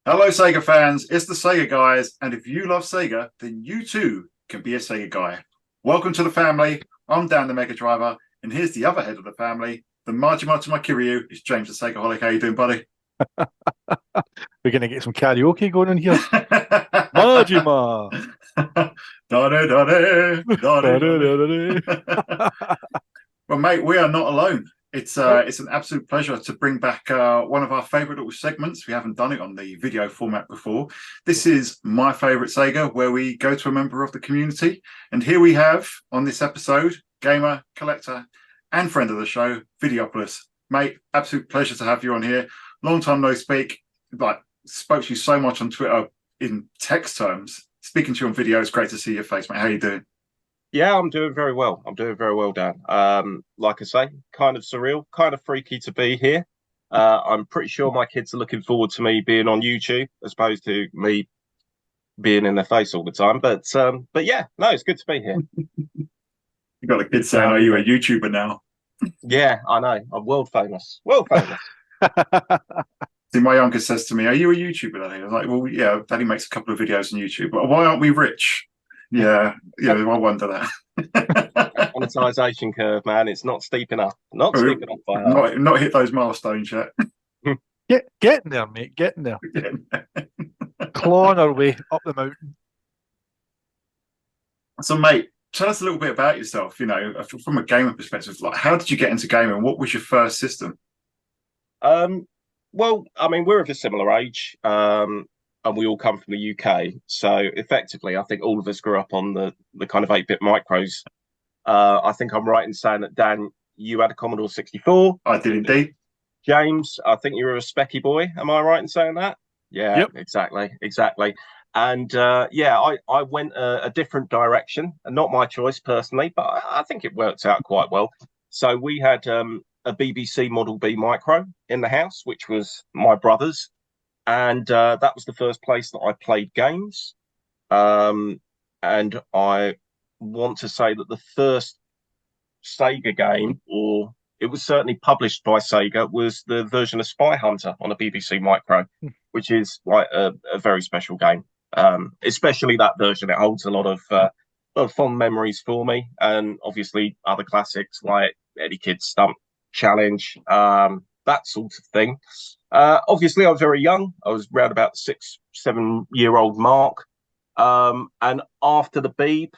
Hello, Sega fans. It's the Sega guys, and if you love Sega, then you too can be a Sega guy. Welcome to the family. I'm Dan the Mega Driver, and here's the other head of the family, the Majima to my Kiryu. It's James the Sagaholic. How you doing, buddy? We're going to get some karaoke going in here. Majima! Dare, dare, dare, Da-da-da-da-da. dare. Well, mate, we are not alone. It's Nope. it's an absolute pleasure to bring back one of our favourite little segments. We haven't done it on the video format before. This is My Favourite Sega, where we go to a member of the community. And here we have, on this episode, gamer, collector, and friend of the show, Videopolis. Mate, absolute pleasure to have you on here. Long time no speak. Like, spoke to you so much on Twitter in text terms. Speaking to you on video, it's great to see your face, mate. How you doing? Yeah, I'm doing very well. I'm doing very well, Dan. Like I say, kind of surreal, kind of freaky to be here. I'm pretty sure my kids are looking forward to me being on YouTube as opposed to me being in their face all the time. But yeah, no, it's good to be here. You got a kid saying, "Are you a YouTuber now?" Yeah, I know. I'm world famous. World famous. See, my youngest says to me, "Are you a YouTuber, Daddy?" I was like, "Well, yeah, Daddy makes a couple of videos on YouTube, but why aren't we rich?" Yeah, I wonder that. Monetization curve, man. It's not steep enough. Not steep enough by half. Not hit those milestones yet. Getting there, mate. Getting there. Clawing our way up the mountain. So, mate, tell us a little bit about yourself. You know, from a gamer perspective, like how did you get into gaming? What was your first system? Well, I mean, we're of a similar age, and we all come from the UK. So effectively, I think all of us grew up on the kind of 8-bit micros. I think I'm right in saying that, Dan, you had a Commodore 64. I did indeed. James, I think you were a Specky boy. Am I right in saying that? Yeah, Yep. exactly. And yeah, I went a different direction, and not my choice personally, but I think it worked out quite well. So we had a BBC Model B micro in the house, which was my brother's, and that was the first place that I played games. And I want to say that the first Sega game, or it was certainly published by Sega, was the version of Spy Hunter on a BBC Micro, which is like a very special game. Especially that version, it holds a lot of fond memories for me, and obviously other classics like Eddie Kidd's Stump Challenge, that sort of thing. Obviously, I was very young. I was around about the 6, 7 year old mark. And after the Beeb,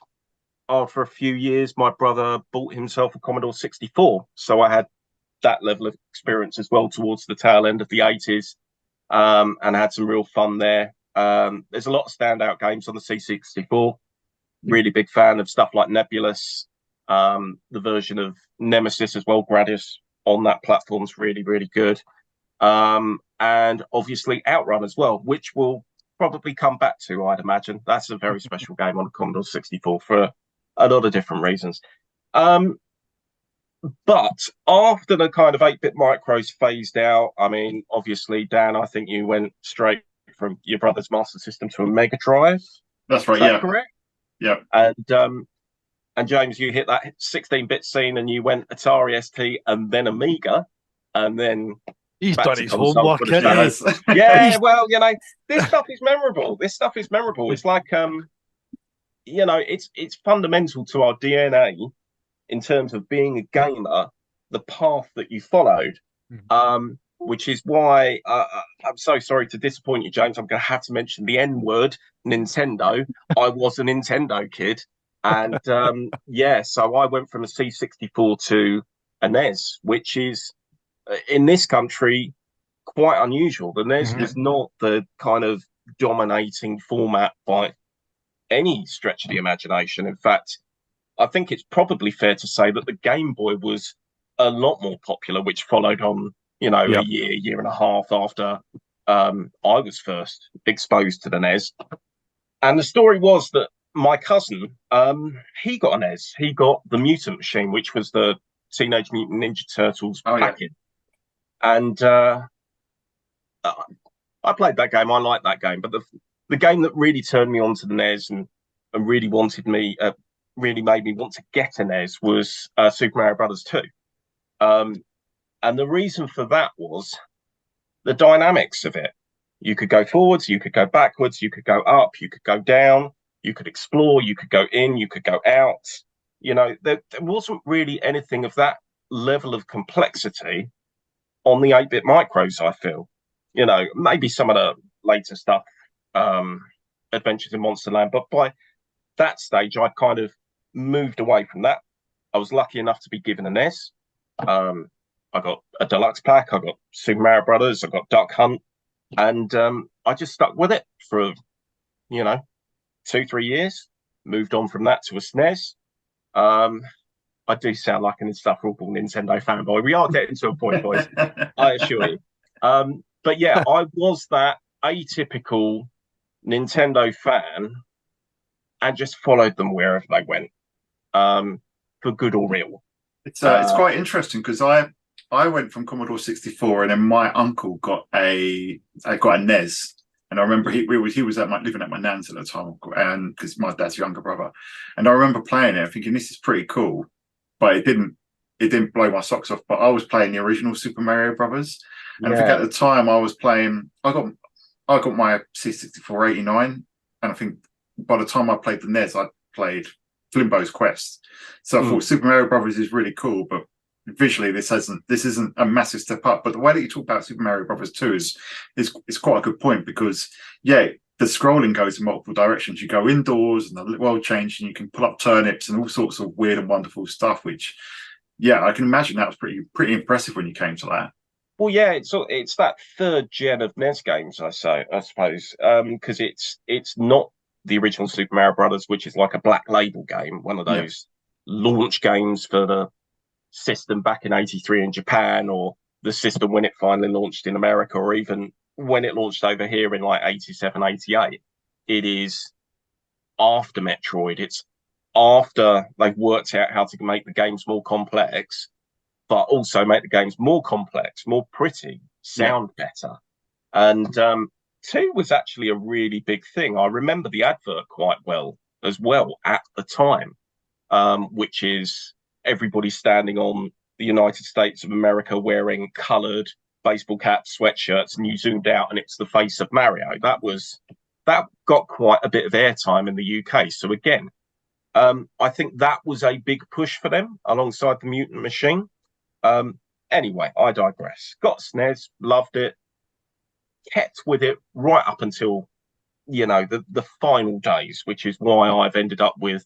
after a few years, my brother bought himself a Commodore 64. So I had that level of experience as well towards the tail end of the 80s, and had some real fun there. There's a lot of standout games on the C64. Really big fan of stuff like Nebulous, the version of Nemesis as well, Gradius on that platform's really, really good. And obviously Outrun as well, which we'll probably come back to, I'd imagine. That's a very special game on the Commodore 64 for a lot of different reasons. But after the kind of 8-bit micros phased out, I mean, obviously, Dan, I think you went straight from your brother's Master System to a Mega Drive. That's right. Is that Yeah. correct? Yeah. And James, you hit that 16-bit scene and you went Atari ST and then Amiga, and then He's back done to his console homework, for the hasn't shadows. he? Yeah, well, this stuff is memorable. This stuff is memorable. It's like it's fundamental to our DNA in terms of being a gamer, the path that you followed. Which is why I'm so sorry to disappoint you, James. I'm going to have to mention the N word, Nintendo. I was a Nintendo kid. And yeah, so I went from a C64 to a NES, which is, in this country, quite unusual. The NES Mhm. was not the kind of dominating format by any stretch of the imagination. In fact, I think it's probably fair to say that the Game Boy was a lot more popular, which followed on, a Yep. year and a half after I was first exposed to the NES. And the story was that my cousin, he got an NES. He got the Mutant Machine, which was the Teenage Mutant Ninja Turtles package. And I played that game. I liked that game. But the game that really turned me on to the NES and really really made me want to get an NES was Super Mario Brothers 2. And the reason for that was the dynamics of it. You could go forwards, you could go backwards, you could go up, you could go down, you could explore, you could go in, you could go out. You know, there wasn't really anything of that level of complexity on the 8-bit micros, I feel. You know, maybe some of the later stuff, Adventures in Monsterland, but by that stage, I kind of moved away from that. I was lucky enough to be given an S. I got a deluxe pack, I got Super Mario Brothers, I got Duck Hunt, and I just stuck with it for, 2-3 years. Moved on from that to a SNES. I do sound like an insufferable Nintendo fanboy. We are getting to a point, boys. I assure you. But yeah, I was that atypical Nintendo fan and just followed them wherever they went, for good or real. It's quite interesting because I went from Commodore 64 and then my uncle got a NES. And I remember he was living at my nan's at the time, and because my dad's younger brother, and I remember playing it, thinking this is pretty cool, but it didn't blow my socks off. But I was playing the original Super Mario Brothers, and I think at the time I was playing. I got my C64 '89, and I think by the time I played the NES, I played Flimbo's Quest. So I thought Super Mario Brothers is really cool, but visually this isn't a massive step up. But the way that you talk about Super Mario Brothers 2 is quite a good point, because the scrolling goes in multiple directions. You go indoors and the world changes, and you can pull up turnips and all sorts of weird and wonderful stuff, which I can imagine that was pretty impressive when you came to that. Well, yeah, it's that third gen of NES games, I suppose, because it's not the original Super Mario Brothers, which is like a black label game, one of those launch games for the system back in '83 in Japan, or the system when it finally launched in America, or even when it launched over here in like '87, '88. It is after Metroid. It's after they've worked out how to make the games more complex, but also make the games more complex, more pretty, sound better. And 2 was actually a really big thing. I remember the advert quite well as well at the time, which is everybody standing on the United States of America wearing coloured baseball caps, sweatshirts, and you zoomed out and it's the face of Mario. That got quite a bit of airtime in the UK. So again, I think that was a big push for them alongside the Mutant Machine. Anyway, I digress. Got SNES, loved it, kept with it right up until the final days, which is why I've ended up with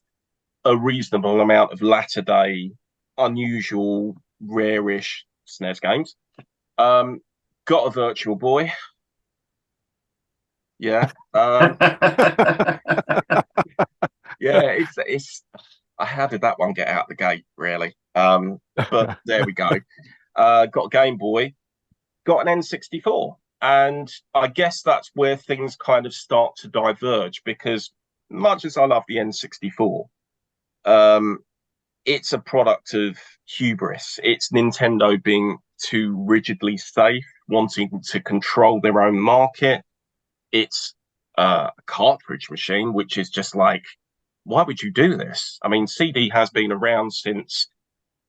a reasonable amount of latter day, unusual, rare-ish SNES games. Got a Virtual Boy. Yeah. It's how did that one get out the gate, really? But there we go. Got a Game Boy, got an N64. And I guess that's where things kind of start to diverge, because much as I love the N64, it's a product of hubris. It's Nintendo being too rigidly safe, wanting to control their own market. It's a cartridge machine, which is just like, why would you do this? I mean, CD has been around since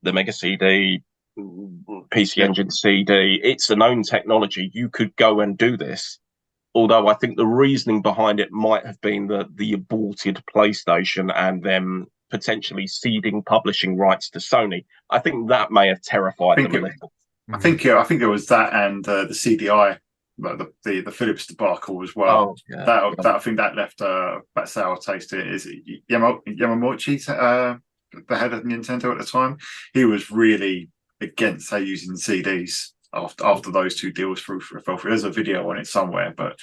the Mega CD, PC Engine CD. It's a known technology. You could go and do this. Although I think the reasoning behind it might have been the aborted PlayStation and them potentially ceding publishing rights to Sony. I think that may have terrified them a little. I think it was that, and the CDI, the Philips debacle as well. That I think that left that sour taste. Is it Yamamochi, the head of Nintendo at the time? He was really against using CDs after those 2 deals fell through. There's a video on it somewhere, but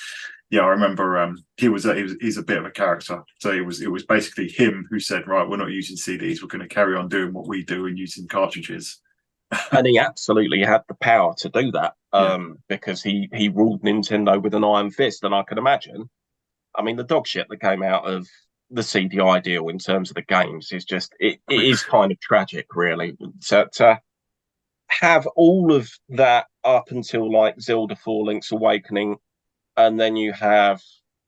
I remember he's a bit of a character. So it was basically him who said, right, we're not using CDs, we're going to carry on doing what we do and using cartridges. And he absolutely had the power to do that, because he ruled Nintendo with an iron fist. And I can imagine, I mean, the dog shit that came out of the CDI deal in terms of the games is just, it is kind of tragic, really. To have all of that up until like Zelda 4 Link's Awakening, and then you have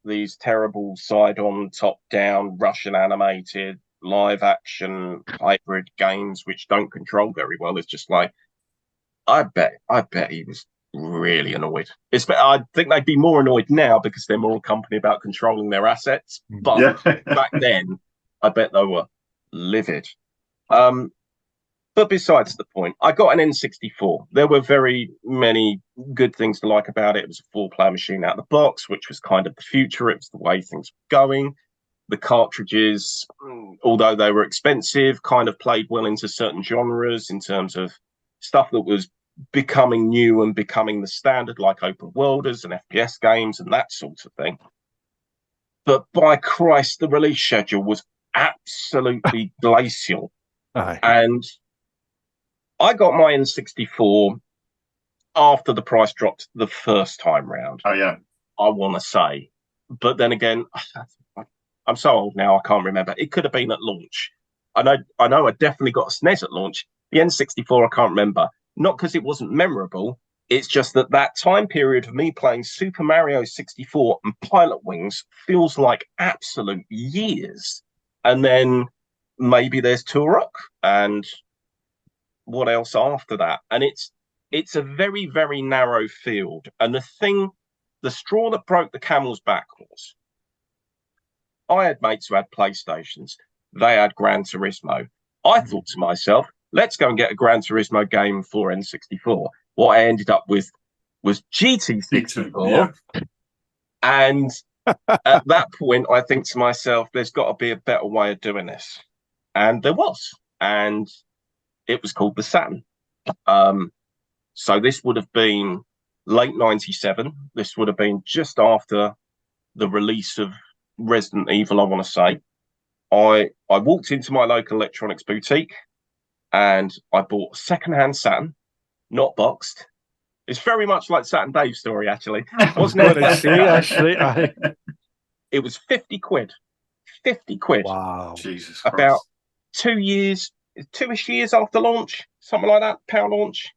these terrible side-on, top-down, Russian animated, live-action hybrid games which don't control very well. It's just like, I bet he was really annoyed. I think they'd be more annoyed now because they're more a company about controlling their assets. But back then, I bet they were livid. But besides the point, I got an N64. There were very many good things to like about it. It was a four-player machine out of the box, which was kind of the future. It was the way things were going. The cartridges, although they were expensive, kind of played well into certain genres in terms of stuff that was becoming new and becoming the standard, like open worlders and FPS games and that sort of thing. But by Christ, the release schedule was absolutely glacial. Aye. And I got my N64 after the price dropped the first time round. Oh, yeah. I want to say. But then again, I'm so old now, I can't remember. It could have been at launch. I know I definitely got a SNES at launch. The N64, I can't remember. Not because it wasn't memorable. It's just that time period of me playing Super Mario 64 and Pilot Wings feels like absolute years. And then maybe there's Turok and what else after that? And it's a very, very narrow field. And the straw that broke the camel's back was I had mates who had PlayStations. They had Gran Turismo. I thought to myself, let's go and get a Gran Turismo game for N64. What I ended up with was GT64. Yeah. And at that point, I think to myself, there's got to be a better way of doing this. And there was. And it was called the Saturn. So this would have been late 97. This would have been just after the release of Resident Evil, I want to say. I walked into my local electronics boutique and I bought a second-hand Saturn, not boxed. It's very much like Saturn Dave's story, actually. Wasn't it? Actually, It was 50 quid. 50 quid. Wow. Jesus About Christ. 2 years, 2-ish years after launch, something like that, pound launch.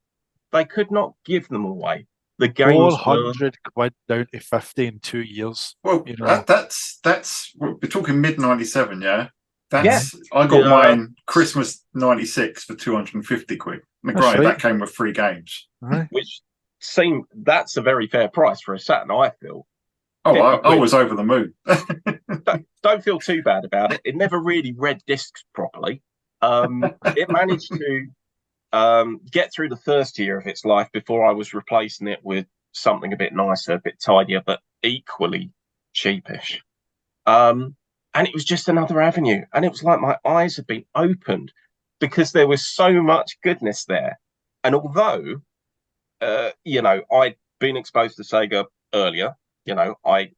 They could not give them away. The games 400 quid down to 50 in 2 years. Well, You know. that's we're talking mid 97, yeah. That's Yeah. I got mine Christmas 96 for 250 quid. That's right. That came with 3 games. Right. Which that's a very fair price for a Saturn, I feel. Oh, I was over the moon. Don't feel too bad about it. It never really read discs properly. It managed to get through the first year of its life before I was replacing it with something a bit nicer, a bit tidier, but equally cheapish. And it was just another avenue. And it was like my eyes had been opened because there was so much goodness there. And although, I'd been exposed to Sega earlier, I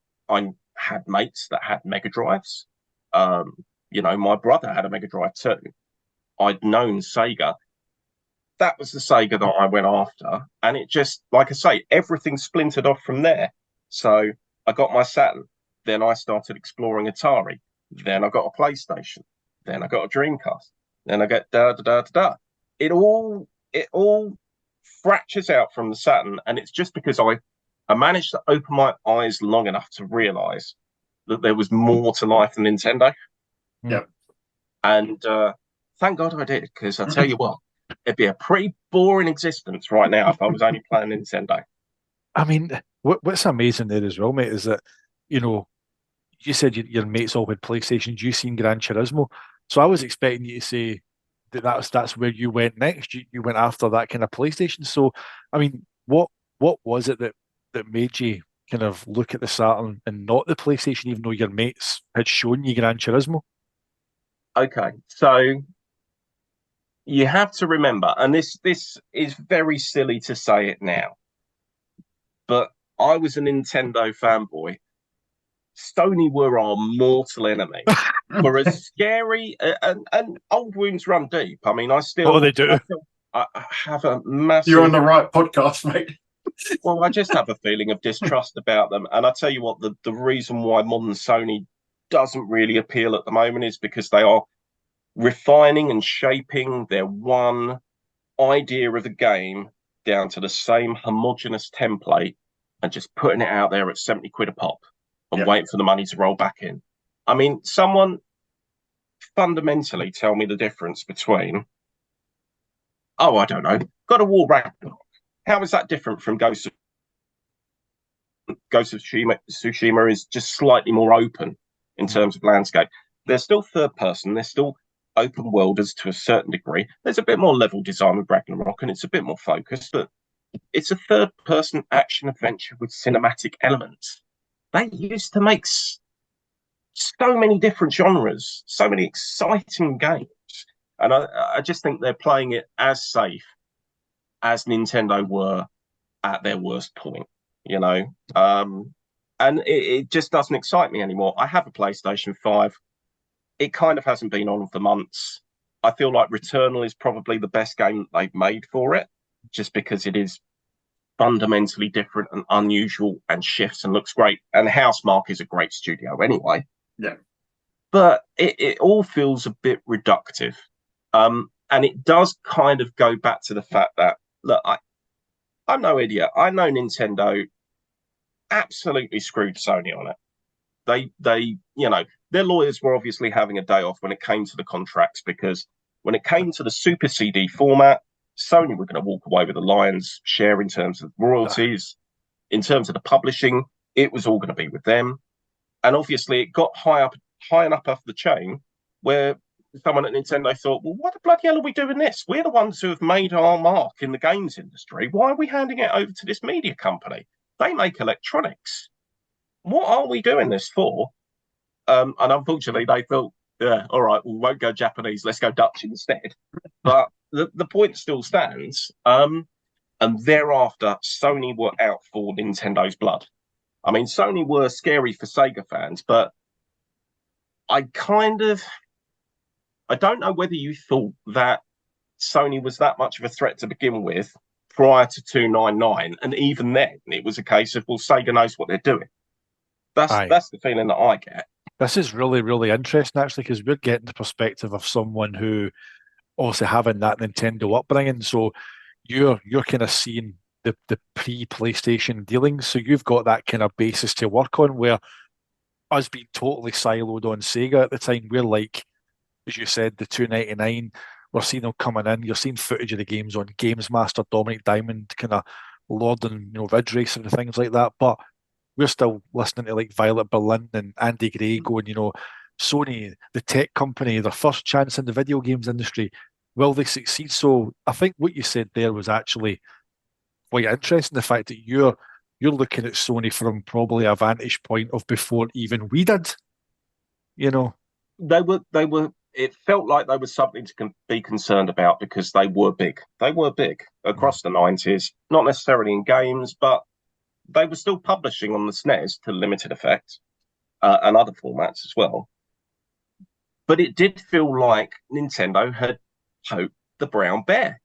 had mates that had Mega Drives. My brother had a Mega Drive too. I'd known Sega. That was the Sega that I went after. And it just, like I say, everything splintered off from there. So I got my Saturn. Then I started exploring Atari. Then I got a PlayStation. Then I got a Dreamcast. Then I got da-da-da-da-da. It all fractures out from the Saturn. And it's just because I managed to open my eyes long enough to realize that there was more to life than Nintendo. Yep. And thank God I did, because I tell you what, it'd be a pretty boring existence right now if I was only playing Nintendo. I mean, what's amazing there as well, mate, is that, you said your mates all had PlayStations, you seen Gran Turismo. So I was expecting you to say that's where you went next. You went after that kind of PlayStation. So, I mean, what was it that made you kind of look at the Saturn and not the PlayStation, even though your mates had shown you Gran Turismo? Okay, so you have to remember, and this is very silly to say it now, but I was a Nintendo fanboy. Sony were our mortal enemy. We're as scary, and old wounds run deep. I mean, I they do. I have a massive... You're on the right podcast, mate. Well, I just have a feeling of distrust about them. And I tell you what, the reason why modern Sony doesn't really appeal at the moment is because they are refining and shaping their one idea of the game down to the same homogenous template and just putting it out there at 70 quid a pop and waiting for the money to roll back in. I mean, someone fundamentally tell me the difference between, I don't know, God of War Ragnarok How is that different from Ghost of Tsushima is just slightly more open in terms of landscape. They're still third person. They're still open worlders to a certain degree. There's a bit more level design with Ragnarok, and it's a bit more focused. But it's a third person action adventure with cinematic elements. They used to make so many different genres, so many exciting games, and I just think they're playing it as safe as Nintendo were at their worst point. You know, and it just doesn't excite me anymore. I have a PlayStation 5. It kind of hasn't been on for months. I feel like Returnal is probably the best game they've made for it, just because it is fundamentally different and unusual and shifts and looks great. And Housemarque is a great studio anyway. Yeah. But it all feels a bit reductive. And it does kind of go back to the fact that, look, I'm no idiot. I know Nintendo absolutely screwed Sony on it. They, you know, their lawyers were obviously having a day off when it came to the contracts, because when it came to the Super CD format, Sony were going to walk away with the lion's share in terms of royalties. In terms of the publishing, it was all going to be with them. And obviously it got high enough up the chain where someone at Nintendo thought, well, what the bloody hell are we doing this? We're the ones who have made our mark in the games industry. Why are we handing it over to this media company? They make electronics. What are we doing this for? And unfortunately, they thought, yeah, all right, we won't go Japanese. Let's go Dutch instead. But the point still stands. And thereafter, Sony were out for Nintendo's blood. I mean, Sony were scary for Sega fans, but I don't know whether you thought that Sony was that much of a threat to begin with prior to 299, and even then it was a case of, well, Sega knows what they're doing. That's the feeling that I get. This is really, really interesting, actually, because we're getting the perspective of someone who also having that Nintendo upbringing. So you're kind of seeing the pre-PlayStation dealings. So you've got that kind of basis to work on, where us being totally siloed on Sega at the time, we're like, as you said, the 299, we're seeing them coming in. You're seeing footage of the games on Games Master, Dominic Diamond, kind of Lord and Ridge Racer and things like that. But we're still listening to like Violet Berlin and Andy Gray going, Sony, the tech company, their first chance in the video games industry. Will they succeed? So I think what you said there was actually quite interesting. The fact that you're looking at Sony from probably a vantage point of before even we did. They were. It felt like they were something to be concerned about, because they were big. They were big across the 90s, not necessarily in games, but they were still publishing on the SNES to limited effect and other formats as well. But it did feel like Nintendo had poked the brown bear,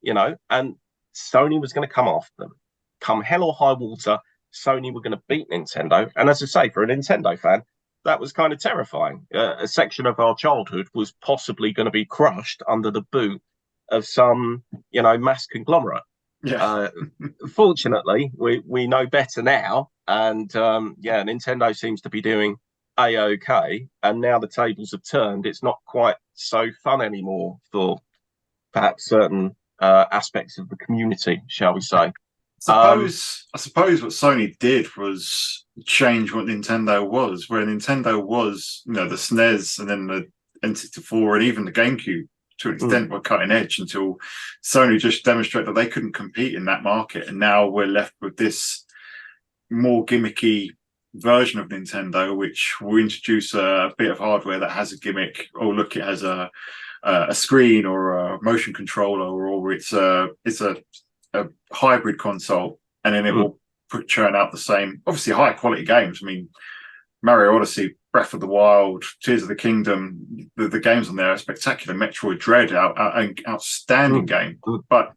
and Sony was going to come after them. Come hell or high water, Sony were going to beat Nintendo. And as I say, for a Nintendo fan, that was kind of terrifying. A section of our childhood was possibly going to be crushed under the boot of some, mass conglomerate. Yeah. Fortunately, we know better now. And Nintendo seems to be doing A-OK. And now the tables have turned. It's not quite so fun anymore for perhaps certain aspects of the community, shall we say. I suppose what Sony did was change what Nintendo was, where Nintendo was, the SNES and then the N64 and even the GameCube to an extent were cutting edge, until Sony just demonstrated that they couldn't compete in that market. And now we're left with this more gimmicky version of Nintendo, which will introduce a bit of hardware that has a gimmick. Oh, look, it has a screen or a motion controller, or it's a hybrid console, and then it will churn out the same, obviously high quality games. I mean, Mario Odyssey, Breath of the Wild, Tears of the Kingdom, the games on there are spectacular. Metroid Dread, outstanding game. But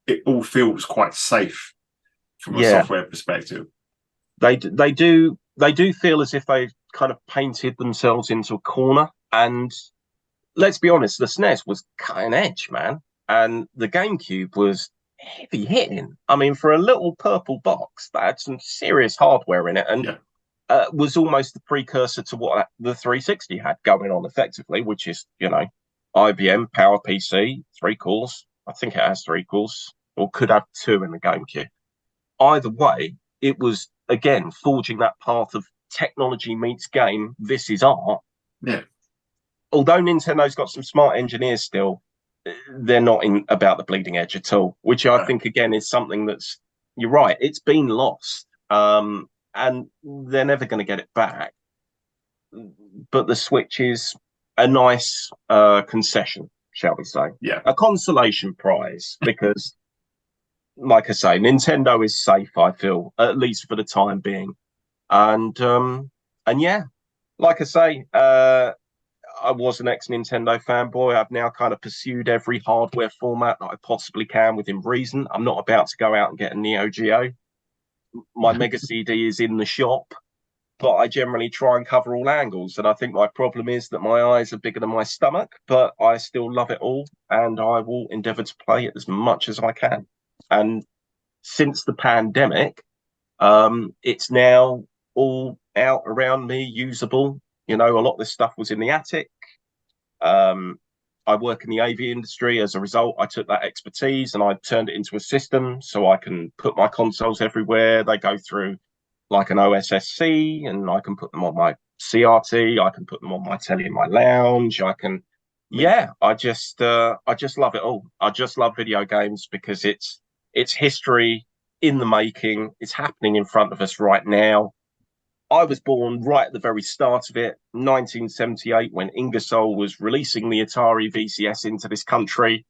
it all feels quite safe from a software perspective. They do feel as if they've kind of painted themselves into a corner. And let's be honest, the SNES was cutting edge, man, and the GameCube was heavy hitting. I mean, for a little purple box that had some serious hardware in it, and was almost the precursor to what the 360 had going on effectively, which is, IBM PowerPC, 3 cores. I think it has 3 cores. or could have two in the GameCube. Either way, it was, again, forging that path of technology meets game. This is art. Yeah. Although Nintendo's got some smart engineers still, they're not in about the bleeding edge at all, which I think, again, is something that's, you're right, it's been lost. And they're never going to get it back. But the Switch is a nice concession, shall we say. Yeah. A consolation prize, because, like I say, Nintendo is safe, I feel, at least for the time being. And yeah, like I say, I was an ex-Nintendo fanboy. I've now kind of pursued every hardware format that I possibly can within reason. I'm not about to go out and get a Neo Geo. My Mega CD is in the shop, but I generally try and cover all angles. And I think my problem is that my eyes are bigger than my stomach, but I still love it all, and I will endeavour to play it as much as I can. And since the pandemic, it's now all out around me, usable. You know, a lot of this stuff was in the attic. I work in the AV industry. As a result, I took that expertise and I turned it into a system so I can put my consoles everywhere. They go through like an OSSC, and I can put them on my CRT. I can put them on my telly in my lounge. I just love it all. I just love video games because it's history in the making. It's happening in front of us right now. I was born right at the very start of it, 1978, when Ingersoll was releasing the Atari VCS into this country,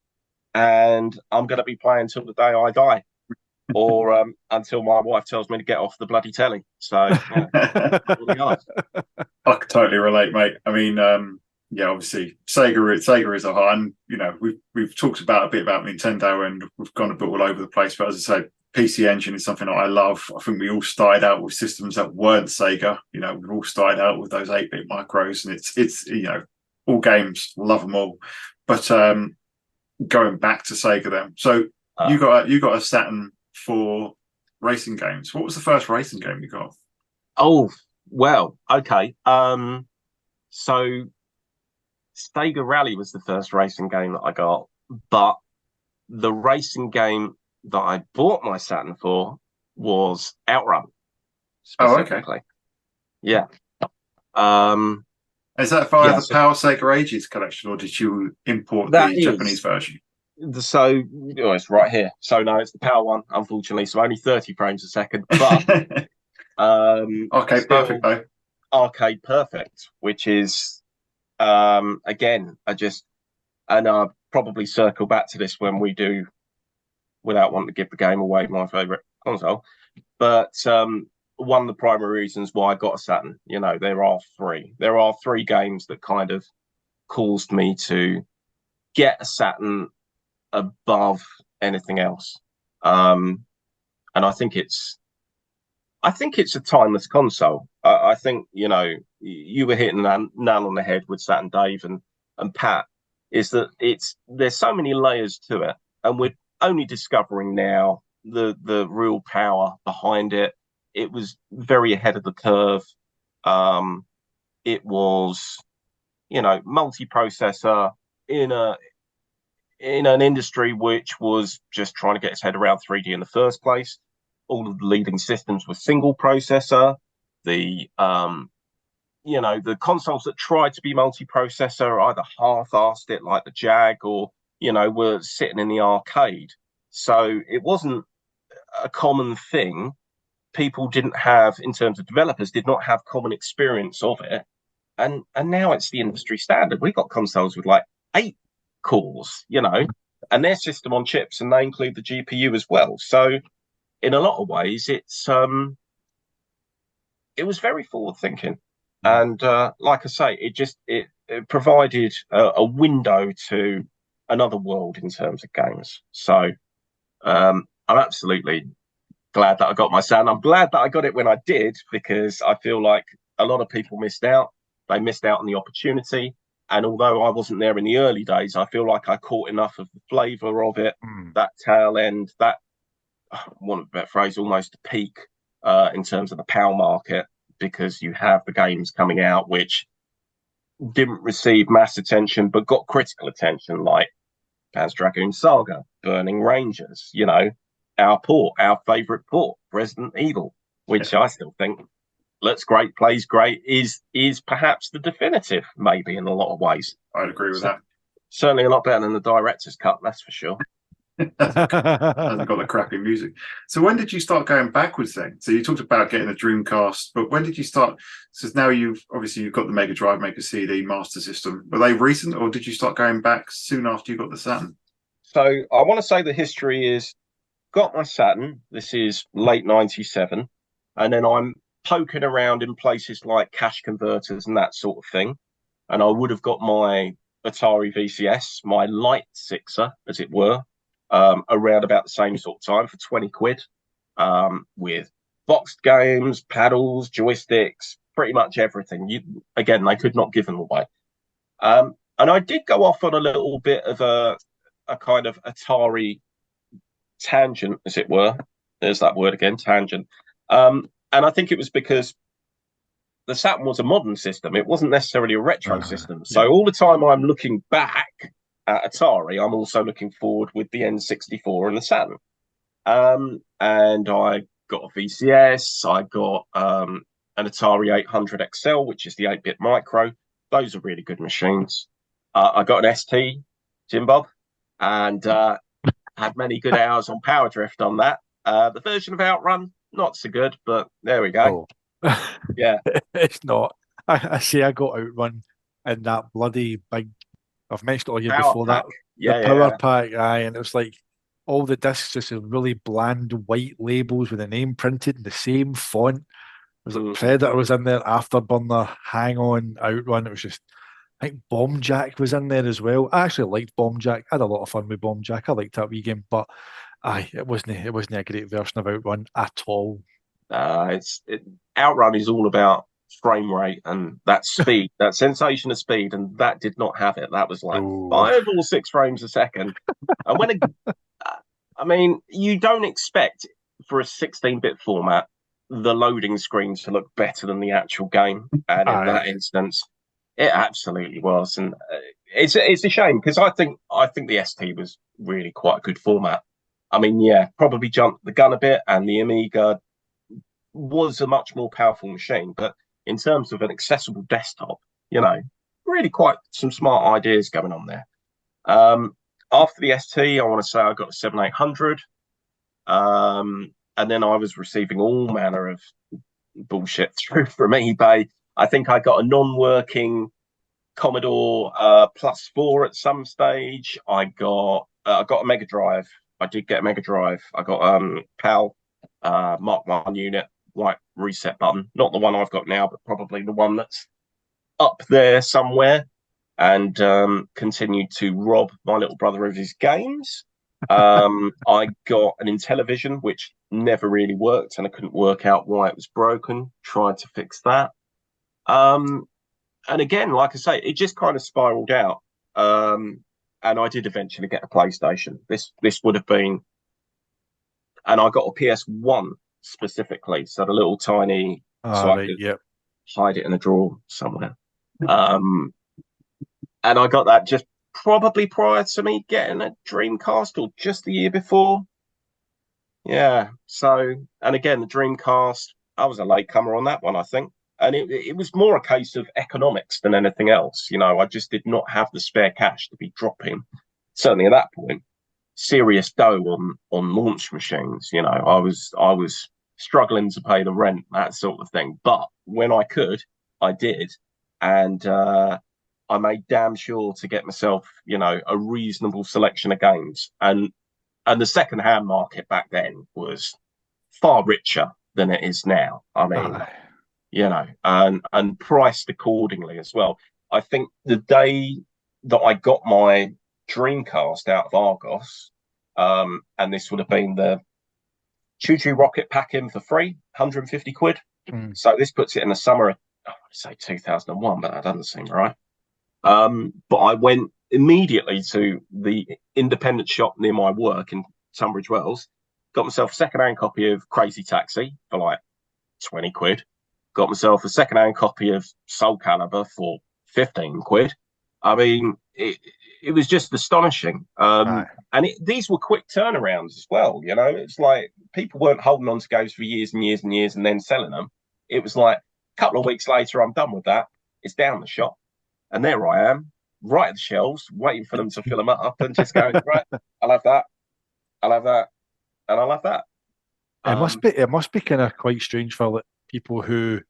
and I'm going to be playing till the day I die, or until my wife tells me to get off the bloody telly. So, yeah. I could totally relate, mate. I mean, yeah, obviously Sega is a high, and you know we've talked a bit about Nintendo, and we've gone a bit all over the place. But as I say, PC Engine is something that I love. I think we all started out with systems that weren't Sega. You know, we all started out with those 8-bit micros, and it's you know, all games, love them all. But going back to Sega, then, so you got a Saturn for racing games. What was the first racing game you got? Oh, well, okay. So Sega Rally was the first racing game that I got, but the racing game that I bought my Saturn for was Outrun. Specifically. Yeah. Is that via the Power Sega Ages collection, or did you import the Japanese version? So it's right here. So no, it's the Power one, unfortunately. So only 30 frames a second. But Arcade Perfect, though. Arcade Perfect, which is again, I'll probably circle back to this when we do, without wanting to give the game away, my favourite console. But one of the primary reasons why I got a Saturn, you know, there are three games that kind of caused me to get a Saturn above anything else. And I think it's a timeless console. I think, you know, you were hitting that nail on the head with Saturn Dave and Pat, is that there's so many layers to it, and we're only discovering now the real power behind it. It was very ahead of the curve. It was, you know, multi-processor in an industry which was just trying to get its head around 3D in the first place. All of the leading systems were single processor. The you know, the consoles that tried to be multi-processor either half-assed it, like the Jag, or, you know, were sitting in the arcade. So it wasn't a common thing. People didn't have, in terms of developers, did not have common experience of it. And now it's the industry standard. We've got consoles with like 8 cores, you know, and their system on chips, and they include the GPU as well. So in a lot of ways, it was very forward thinking. And like I say, it provided a window to another world in terms of games. So I'm absolutely glad that I got my Saturn. I'm glad that I got it when I did, because I feel like a lot of people missed out. They missed out on the opportunity. And although I wasn't there in the early days, I feel like I caught enough of the flavour of it, that tail end, that, one of the better phrase, almost a peak in terms of the PAL market, because you have the games coming out which didn't receive mass attention but got critical attention, like Panzer Dragoon Saga, Burning Rangers, you know, our favourite port, Resident Evil, which I still think looks great, plays great, is perhaps the definitive, maybe in a lot of ways. I'd agree with that. Certainly a lot better than the director's cut, that's for sure. Hasn't got the crappy music. So when did you start going backwards then? So you talked about getting a Dreamcast, but when did you start? So now you've got the Mega Drive, Mega CD, Master System. Were they recent, or did you start going back soon after you got the Saturn? So I want to say the history is, got my Saturn. This is late '97, and then I'm poking around in places like cash converters and that sort of thing, and I would have got my Atari VCS, my light sixer, as it were, around about the same sort of time for 20 quid, with boxed games, paddles, joysticks, pretty much everything. Again, they could not give them away. And I did go off on a little bit of a kind of Atari tangent, as it were. There's that word again, tangent. And I think it was because the Saturn was a modern system. It wasn't necessarily a retro system. So all the time I'm looking back at Atari, I'm also looking forward with the N64 and the Saturn. And I got a VCS. I got an Atari 800 XL, which is the 8-bit micro. Those are really good machines. I got an ST, Jim Bob, and had many good hours on Power Drift on that. The version of Outrun, not so good, but there we go. Oh. Yeah. It's not. I say I got Outrun in that bloody big, I've mentioned it all year Power before pack. that. The power pack, aye, and it was like all the discs just had really bland white labels with the name printed in the same font. It was like Predator was in there, Afterburner, Hang On, Outrun. It was just, I think Bomb Jack was in there as well. I actually liked Bomb Jack. I had a lot of fun with Bomb Jack. I liked that wee game, but aye, it wasn't a great version of Outrun at all. Outrun is all about frame rate and that speed, that sensation of speed, and that did not have it. That was like 5 or 6 frames a second. And when I mean, you don't expect for a 16-bit format the loading screen to look better than the actual game, and in that instance, it absolutely was. And it's a shame because I think the ST was really quite a good format. I mean, yeah, probably jumped the gun a bit, and the Amiga was a much more powerful machine, but in terms of an accessible desktop, you know, really quite some smart ideas going on there. After the ST, I want to say I got a 7800, and then I was receiving all manner of bullshit through from eBay. I think I got a non-working Commodore +4 at some stage. I got a Mega Drive. I did get a Mega Drive. I got PAL Mark 1 unit, white reset button. Not the one I've got now, but probably the one that's up there somewhere. And continued to rob my little brother of his games. I got an Intellivision, which never really worked, and I couldn't work out why it was broken. Tried to fix that. And again, like I say, it just kind of spiraled out. And I did eventually get a PlayStation. This would have been, and I got a PS1 specifically, so the little tiny, so I could hide it in a drawer somewhere. And I got that just probably prior to me getting a Dreamcast, or just the year before. Yeah. So, and again, the Dreamcast, I was a latecomer on that one, I think. And it was more a case of economics than anything else. You know, I just did not have the spare cash to be dropping, certainly at that point, serious dough on launch machines. You know, I was struggling to pay the rent, that sort of thing. But when I could, I did. And I made damn sure to get myself, you know, a reasonable selection of games. And the second-hand market back then was far richer than it is now. I mean, you know, and priced accordingly as well. I think the day that I got my Dreamcast out of Argos, and this would have been the Choo Choo Rocket pack-in for free, 150 quid. So this puts it in the summer of, I want to say 2001, but that doesn't seem right. But I went immediately to the independent shop near my work in Tunbridge Wells, got myself a second-hand copy of Crazy Taxi for like 20 quid, got myself a second-hand copy of Soul Calibur for 15 quid. I mean, it was just astonishing. Aye. And these were quick turnarounds as well. You know, it's like people weren't holding on to games for years and years and years and then selling them. It was like a couple of weeks later, I'm done with that. It's down the shop, and there I am, right at the shelves, waiting for them to fill them up, and just going, right, I'll have that, I'll have that, and I'll have that. It must be kind of quite strange for like people who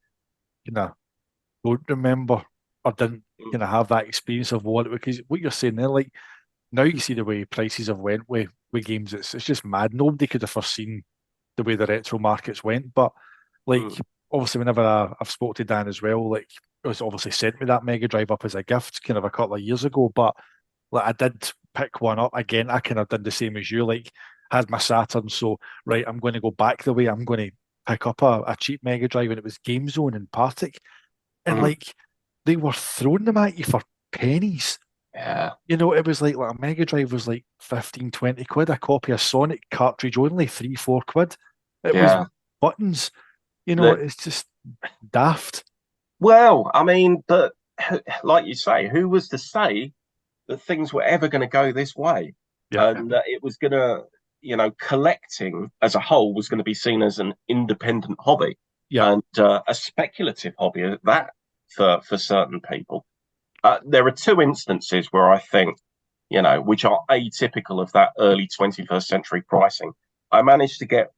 don't remember or didn't have that experience of what it was. Because what you're saying there, like now you see the way prices have went with games, it's just mad. Nobody could have foreseen the way the retro markets went. But like obviously whenever I've spoke to Dan as well, like it was obviously sent me that Mega Drive up as a gift kind of a couple of years ago. But like I did pick one up again. I kind of did the same as you, like had my Saturn, so right, I'm going to go back the way. I'm going to pick up a cheap Mega Drive, and it was Game Zone and Partick. And like they were throwing them at you for pennies. Yeah. You know, it was like a Mega Drive was like 15, 20 quid. A copy of Sonic cartridge only 3-4 quid. It was buttons. You know, it's just daft. Well, I mean, but like you say, who was to say that things were ever going to go this way? Yeah. And that it was going to, you know, collecting as a whole was going to be seen as an independent hobby. Yeah. And a speculative hobby at that for certain people. There are two instances where I think, you know, which are atypical of that early 21st century pricing. I managed to get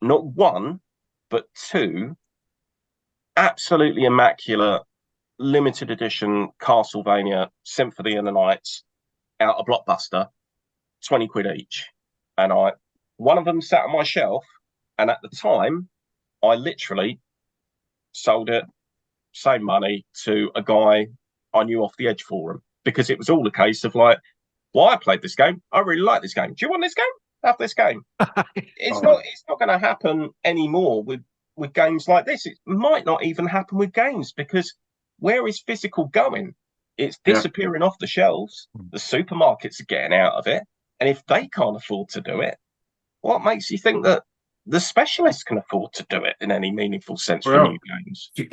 not one, but two absolutely immaculate limited edition Castlevania Symphony of the Nights out of Blockbuster, 20 quid each. And one of them sat on my shelf, and at the time, I literally sold it, same money, to a guy I knew off the Edge forum, because it was all a case of like, well, I played this game. I really like this game. Do you want this game? Have this game. It's not going to happen anymore with games like this. It might not even happen with games, because where is physical going? It's disappearing off the shelves. The supermarkets are getting out of it. And if they can't afford to do it, what makes you think that the specialists can afford to do it in any meaningful sense for new games? If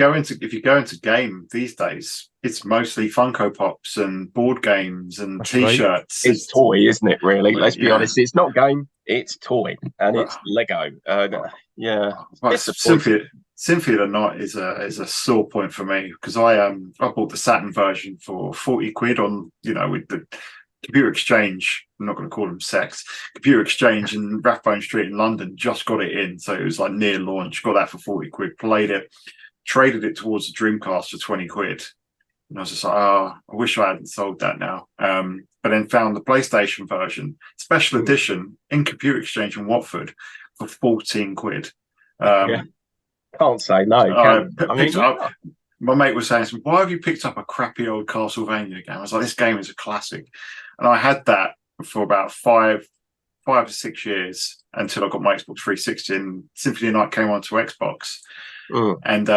you go into game these days, it's mostly Funko Pops and board games and T-shirts. Right. It's toy, isn't it? Really, let's be honest. It's not game. It's toy, and it's Lego. Symphony of the Night is a sore point for me, because I bought the Saturn version for 40 quid on, you know, with the Computer Exchange. I'm not going to call them sex. Computer Exchange in Rathbone Street in London, just got it in, so it was like near launch. Got that for 40 quid. Played it, traded it towards the Dreamcast for 20 quid, and I was just like, oh, I wish I hadn't sold that now. But then found the PlayStation version, special edition, in Computer Exchange in Watford for 14 quid. Can't say no. My mate was saying, why have you picked up a crappy old Castlevania game? I was like, this game is a classic. And I had that for about 5 to 6 years until I got my Xbox 360 and Symphony of the Night came onto Xbox. And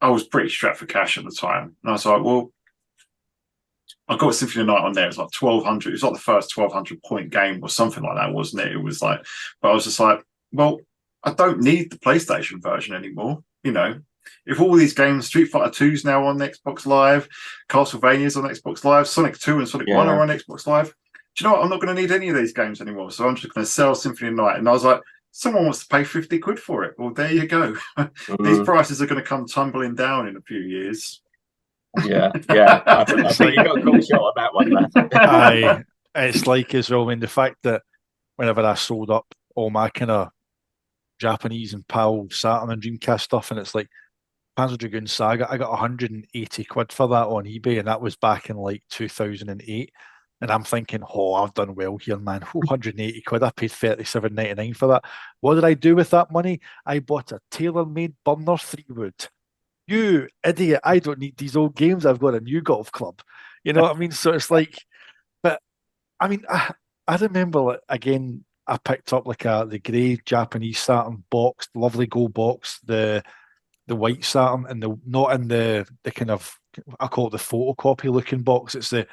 I was pretty strapped for cash at the time. And I was like, well, I got Symphony of the Night on there. It was like 1,200. It was like the first 1,200 point game or something like that, wasn't it? It was like, but I was just like, well, I don't need the PlayStation version anymore. You know, if all these games, Street Fighter 2's now on Xbox Live, Castlevania's on Xbox Live, Sonic 2 and Sonic 1 are on Xbox Live. Do you know what? I'm not going to need any of these games anymore. So I'm just going to sell Symphony of the Night. And I was like, someone wants to pay 50 quid for it. Well, there you go. These prices are going to come tumbling down in a few years. Yeah. So you got a cool shot on that one, man. It's like as well, I mean, the fact that whenever I sold up all my kind of Japanese and PAL Saturn and Dreamcast stuff, and it's like Panzer Dragoon Saga, I got 180 quid for that on eBay, and that was back in like 2008. And I'm thinking, oh, I've done well here, man. 180 quid. I paid $37.99 for that. What did I do with that money? I bought a tailor-made burner 3-wood. You idiot. I don't need these old games. I've got a new golf club. You know what I mean? So it's like, but I mean, I remember, like, again, I picked up like the grey Japanese Saturn box, lovely gold box, the white Saturn, and not in the kind of, I call it the photocopy looking box. It's the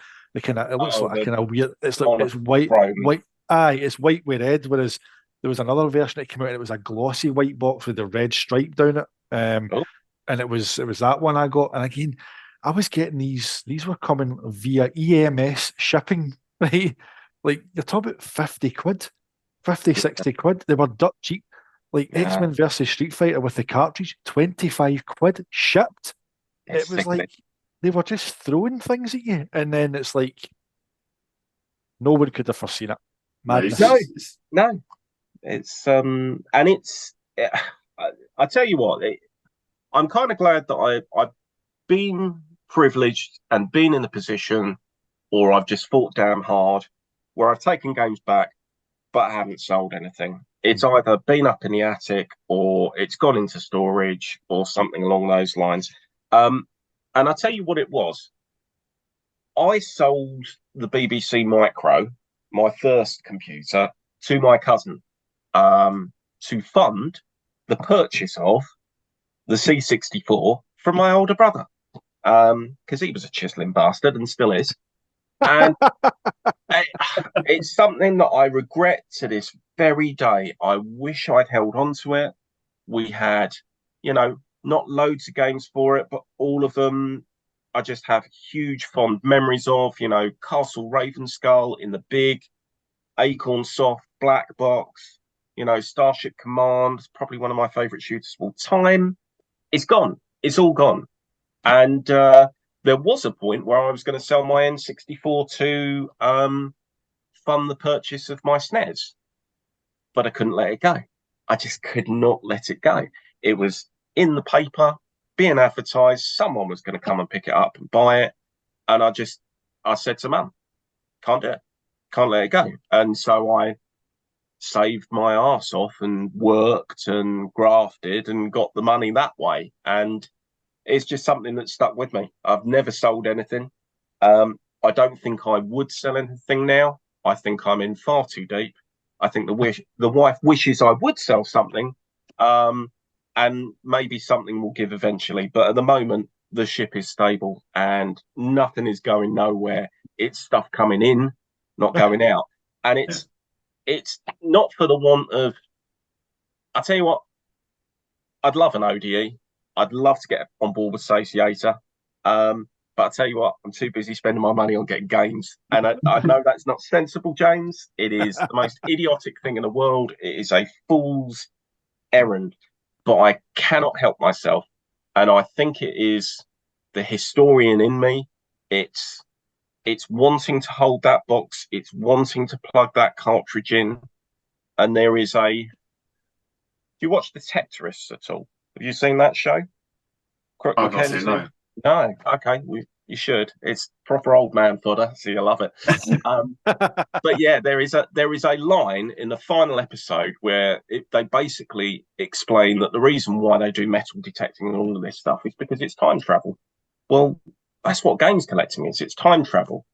kind of, it looks like a kind of weird, it's like, it's white, it's white with red, whereas there was another version that came out and it was a glossy white box with the red stripe down it. And it was that one I got. And again, I was getting these were coming via EMS shipping, right? Like you're talking about 50 quid, 50, 60 quid. They were dirt cheap. Like Yeah, X-Men versus Street Fighter with the cartridge, 25 quid shipped. It it's was sickening. like they were just throwing things at you. And then it's like no one could have foreseen it. No, it's, Madness. No, it's, no, it's and it's. I tell you what, I'm kind of glad that I've been privileged and been in a position, or I've just fought damn hard, where I've taken games back, but I haven't sold anything. It's either been up in the attic, or it's gone into storage, or something along those lines. And I tell you what it was. I sold the BBC Micro, my first computer, to my cousin to fund the purchase of the C64 from my older brother, because he was a chiseling bastard and still is. And it's something that I regret to this very day. I wish I'd held on to it. We had, not loads of games for it, but all of them I just have huge fond memories of, Castle Ravenskull in the big, Acorn Soft black box, Starship Command, probably one of my favorite shooters of all time. It's gone. It's all gone. And there was a point where I was going to sell my N64 to fund the purchase of my SNES, but I couldn't let it go. I just could not let it go. It was in the paper, being advertised. Someone was going to come and pick it up and buy it. And I said to Mum, can't do it. Can't let it go. And so I saved my arse off and worked and grafted and got the money that way. And it's just something that stuck with me. I've never sold anything. I don't think I would sell anything now. I think I'm in far too deep. I think the wife wishes I would sell something, and maybe something will give eventually. But at the moment, the ship is stable and nothing is going nowhere. It's stuff coming in, not going out, and it's not for the want of. I tell you what, I'd love an ODE. I'd love to get on board with Satiator. But I tell you what, I'm too busy spending my money on getting games. And I know that's not sensible, James. It is the most idiotic thing in the world. It is a fool's errand. But I cannot help myself. And I think it is the historian in me. It's wanting to hold that box. It's wanting to plug that cartridge in. And there is do you watch the Tetris at all? Have you seen that show? I've not seen, no. No, okay, you should. It's proper old man fodder, so you'll love it. But yeah, there is a line in the final episode where they basically explain that the reason why they do metal detecting and all of this stuff is because it's time travel. Well, that's what games collecting is. It's time travel.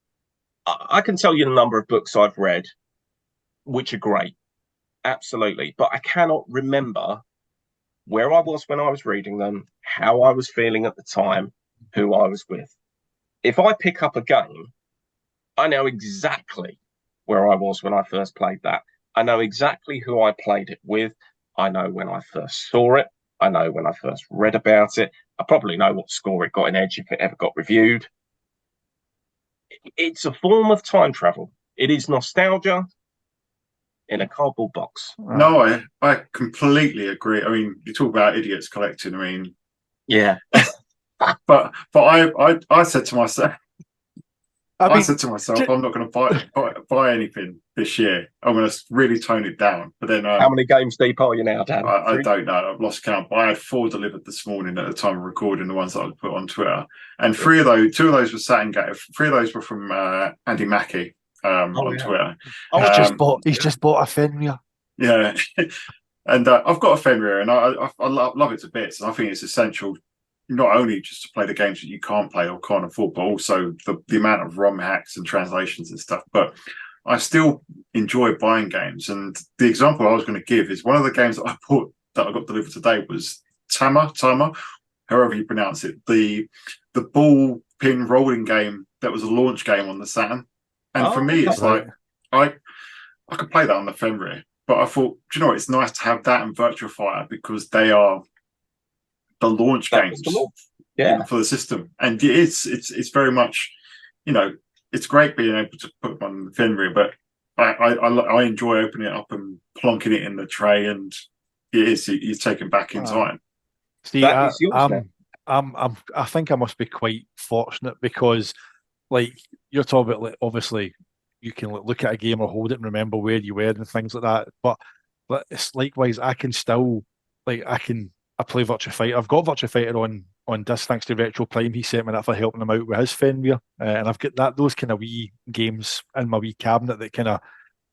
I can tell you the number of books I've read, which are great, absolutely, but I cannot remember where I was when I was reading them, how I was feeling at the time, who I was with. If I pick up a game, I know exactly where I was when I first played that. I know exactly who I played it with. I know when I first saw it. I know when I first read about it. I probably know what score it got in Edge if it ever got reviewed. It's a form of time travel. It is nostalgia in a cardboard box. No, I completely agree. I mean, you talk about idiots collecting. I mean, Yeah. but I said to myself, I'm not going to buy anything this year. I'm going to really tone it down. But then, how many games deep are you now, Dan? I don't know. I've lost count. But I had 4 delivered this morning at the time of recording, the ones that I put on Twitter, and 2 of those were sat in game. 3 of those were from Andy Mackey on Twitter. He's just bought a Fenrir. Yeah. And I've got a Fenrir, and I love it to bits, and I think it's essential not only just to play the games that you can't play or can't afford, but also the amount of ROM hacks and translations and stuff. But I still enjoy buying games, and the example I was going to give is one of the games that I got delivered today was Tama, however you pronounce it, the ball pin rolling game that was a launch game on the Saturn. And for me, it's like I could play that on the Fenrir. But I thought, do you know what? It's nice to have that and Virtua Fighter because they are the launch games Yeah. even for the system. And it's very much, it's great being able to put them on the Fenrir, but I enjoy opening it up and plonking it in the tray, and you're taken back in time. See, That is yours now. I think I must be quite fortunate because, like, you're talking about, like, obviously you can look at a game or hold it and remember where you were and things like that. But it's likewise, I can still, like, I play Virtua Fighter. I've got Virtua Fighter on disc thanks to Retro Prime. He sent me that for helping him out with his Fenrir, and I've got those kind of wee games in my wee cabinet that kind of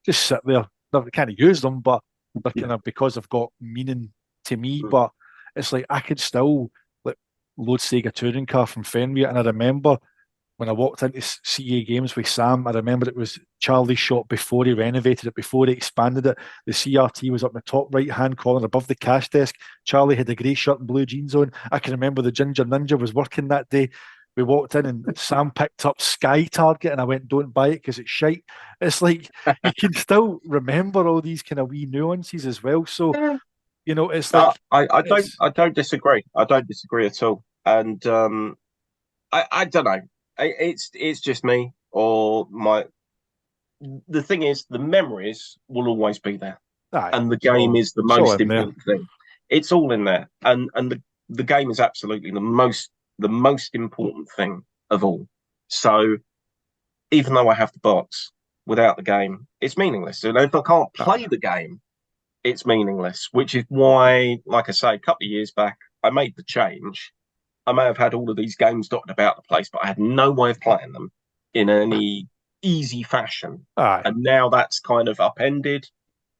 just sit there. I can't use them, but they're kind of, because they've got meaning to me. But it's like I could still, like, load Sega Touring Car from Fenrir, and I remember when I walked into CA Games with Sam, I remember it was Charlie's shop before he renovated it, before he expanded it. The CRT was up in the top right-hand corner above the cash desk. Charlie had a grey shirt and blue jeans on. I can remember the Ginger Ninja was working that day. We walked in and Sam picked up Sky Target, and I went, don't buy it because it's shite. It's like you can still remember all these kind of wee nuances as well. So, it's like... I don't disagree. I don't disagree at all. And I don't know. It's just me or my. The thing is, the memories will always be there, and the game is the most important thing. It's all in there, and the game is absolutely the most important thing of all. So, even though I have the box, without the game, it's meaningless. And if I can't play the game, it's meaningless. Which is why, like I say, a couple of years back, I made the change. I may have had all of these games dotted about the place, but I had no way of playing them in any easy fashion. And now that's kind of upended,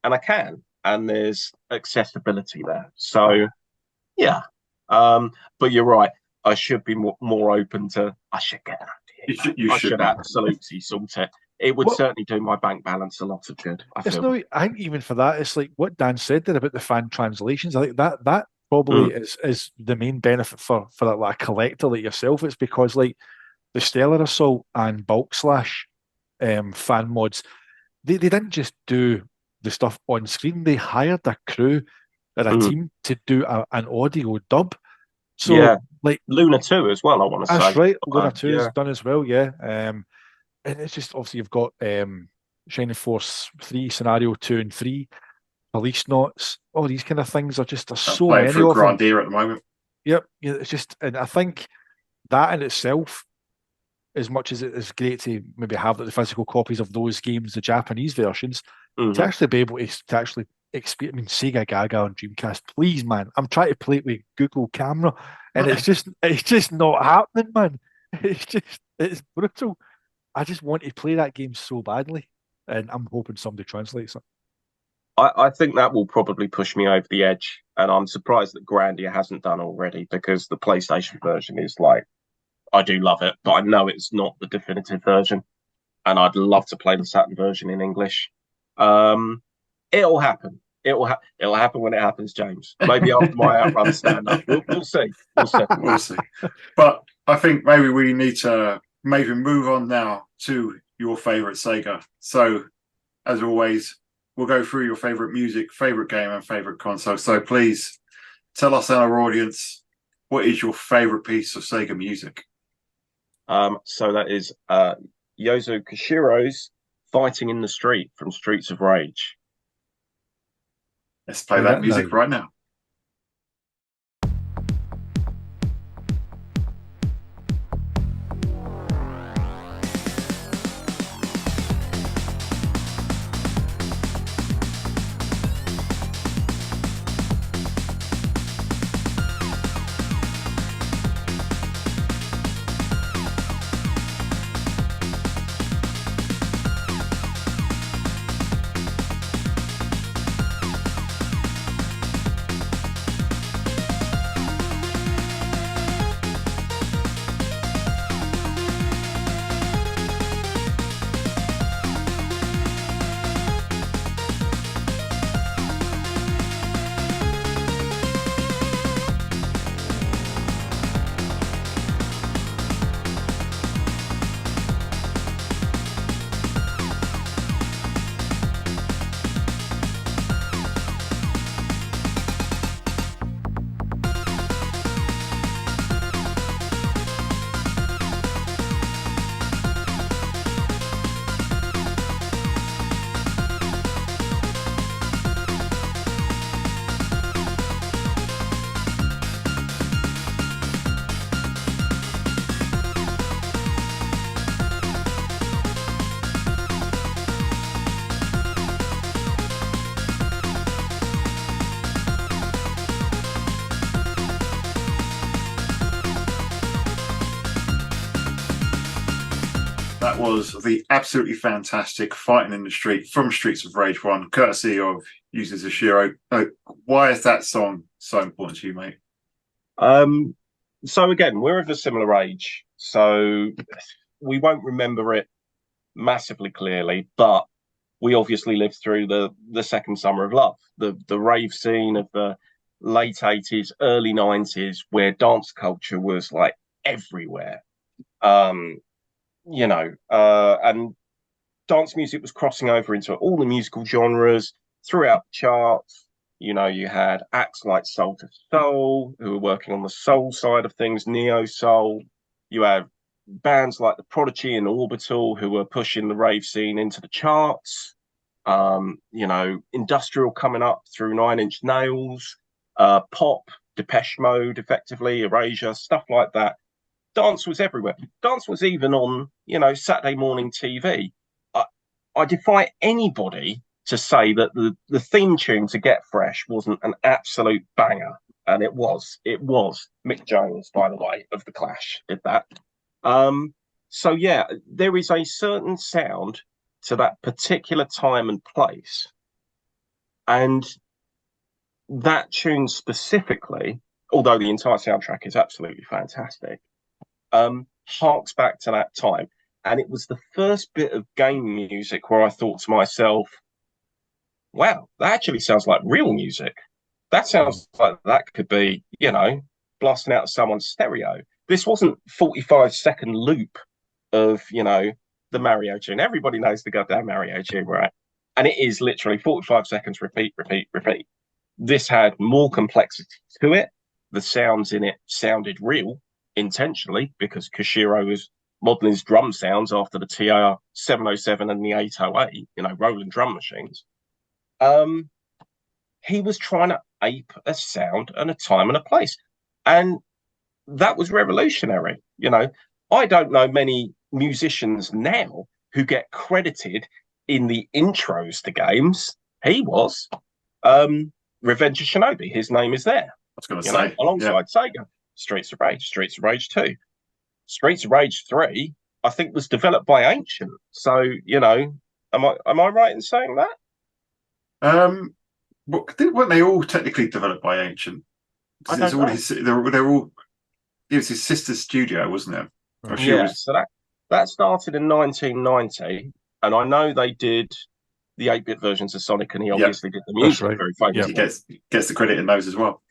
and I can, and there's accessibility there. So, yeah. But you're right. I should be more open to. I should get that. I should absolutely sort it. It would certainly do my bank balance a lot of good. I think even for that, it's like what Dan said there about the fan translations. I think that probably is the main benefit for like a collector like yourself. It's because, like, the Stellar Assault and Bulk Slash fan mods, they didn't just do the stuff on screen. They hired a crew and a team to do an audio dub. So, like Luna 2 as well, I want to say. That's right. Luna 2 is done as well, yeah. And it's just, obviously, you've got Shining Force 3, Scenario 2 and 3, Police Knots, all these kind of things are just, there's so many of them. Grandier at the moment. Yep. Yeah, it's just, and I think that in itself, as much as it is great to maybe have the physical copies of those games, the Japanese versions, to actually be able to actually experience, I mean, Sega Gaga on Dreamcast, please, man. I'm trying to play it with Google Camera, and it's just not happening, man. It's brutal. I just want to play that game so badly, and I'm hoping somebody translates it. I think that will probably push me over the edge, and I'm surprised that Grandia hasn't done already, because the PlayStation version is like, I do love it, but I know it's not the definitive version, and I'd love to play the Saturn version in English. It'll happen. It'll happen when it happens, James. Maybe after my Outrun stand-up. We'll see. We'll see. But I think maybe we need to move on now to your favourite Sega. So, as always, we'll go through your favourite music, favourite game, and favourite console. So please tell us and our audience, what is your favourite piece of Sega music? So that is Yozo Koshiro's Fighting in the Street from Streets of Rage. Let's play that music right now. was the absolutely fantastic Fighting in the Street from Streets of Rage 1, courtesy of Yuzo Zashiro. Why is that song so important to you, mate? So again, we're of a similar age, so we won't remember it massively clearly, but we obviously lived through the second summer of love, the rave scene of the late 80s, early 90s, where dance culture was like everywhere. And dance music was crossing over into all the musical genres throughout the charts. You know, you had acts like Soul to Soul, who were working on the soul side of things, neo soul. You had bands like The Prodigy and Orbital, who were pushing the rave scene into the charts. Industrial coming up through Nine Inch Nails, pop, Depeche Mode, effectively, Erasure, stuff like that. Dance was everywhere. Dance was even on, Saturday morning TV. I defy anybody to say that the theme tune to Get Fresh wasn't an absolute banger. And it was. It was. Mick Jones, by the way, of The Clash did that. So, yeah, there is a certain sound to that particular time and place. And that tune specifically, although the entire soundtrack is absolutely fantastic, harks back to that time. And it was the first bit of game music where I thought to myself, wow, that actually sounds like real music. That sounds like that could be, blasting out of someone's stereo. This wasn't 45-second loop of, the Mario tune. Everybody knows the goddamn Mario tune, right? And it is literally 45 seconds, repeat, repeat, repeat. This had more complexity to it. The sounds in it sounded real intentionally because Koshiro was modeling his drum sounds after the TR 707 and the 808, rolling drum machines. He was trying to ape a sound and a time and a place. And that was revolutionary. I don't know many musicians now who get credited in the intros to games. He was. Revenge of Shinobi, his name is there. I was going to say. Alongside Sega. Streets of Rage, Streets of Rage 2. Streets of Rage 3, I think, was developed by Ancient. So, am I right in saying that? Weren't they all technically developed by Ancient? It was his sister's studio, wasn't it? So that started in 1990, and I know they did the 8-bit versions of Sonic, and he obviously did the music very famously. He gets the credit in those as well.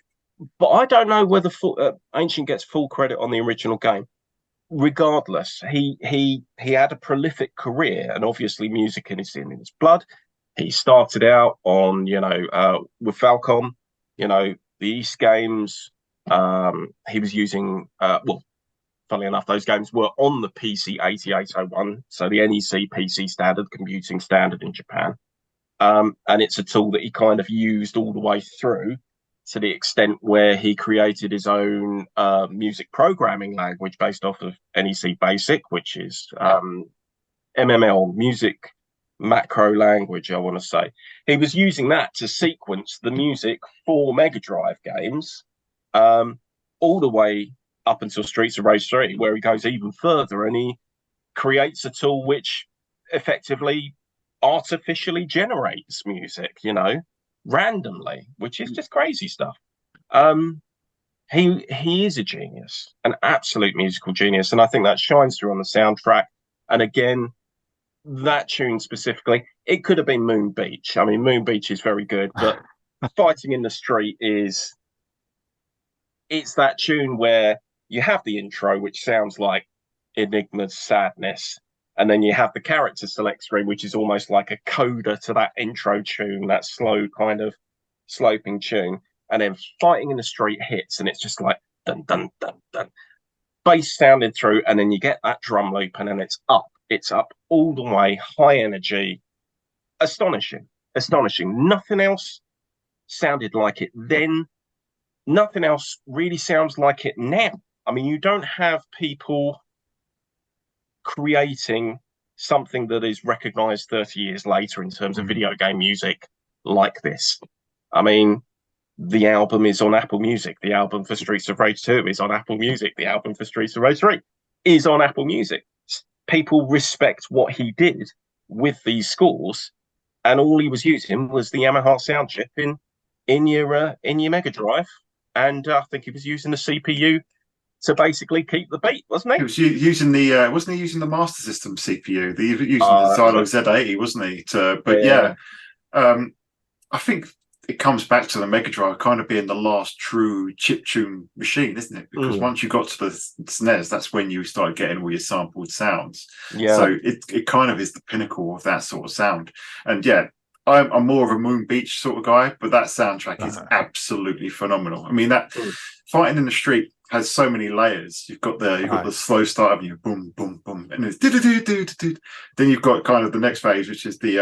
But I don't know whether Ancient gets full credit on the original game. Regardless, he had a prolific career, and obviously music is in his blood. He started out on, with Falcom, the East games. He was using, funnily enough, those games were on the PC 8801, so the NEC PC standard, computing standard in Japan. And it's a tool that he kind of used all the way through, to the extent where he created his own music programming language based off of NEC Basic, which is MML, music macro language, I want to say. He was using that to sequence the music for Mega Drive games, all the way up until Streets of Rage 3, where he goes even further and he creates a tool which effectively artificially generates music, randomly, which is just crazy stuff. He is a genius, an absolute musical genius, and I think that shines through on the soundtrack. And again, that tune specifically, it could have been Moon Beach. I mean, Moon Beach is very good, but Fighting in the Street it's that tune where you have the intro, which sounds like Enigma's Sadness, and then you have the character select screen, which is almost like a coda to that intro tune, that slow kind of sloping tune. And then Fighting in the Street hits, and it's just like dun dun dun dun, bass sounded through, and then you get that drum loop, and then it's up all the way, high energy, astonishing. Nothing else sounded like it then. Nothing else really sounds like it now. I mean, you don't have people creating something that is recognized 30 years later in terms of video game music like this. I mean, the album is on Apple Music. The album for Streets of Rage 2 is on Apple Music. The album for Streets of Rage 3 is on Apple Music. people respect what he did with these scores, and all he was using was the Yamaha sound chip in your Mega Drive, and I think he was using the CPU to basically keep the beat, wasn't he? He was using the wasn't he using the Master System CPU? Using the Xylo Z80, wasn't he? I think it comes back to the Mega Drive kind of being the last true chiptune machine, isn't it? Because once you got to the SNES, that's when you started getting all your sampled sounds. Yeah. So it kind of is the pinnacle of that sort of sound. And yeah, I'm more of a Moon Beach sort of guy, but that soundtrack is absolutely phenomenal. I mean, that Fighting in the Street has so many layers. You've got the slow start of you, boom, boom, boom, and it's then you've got kind of the next phase, which is the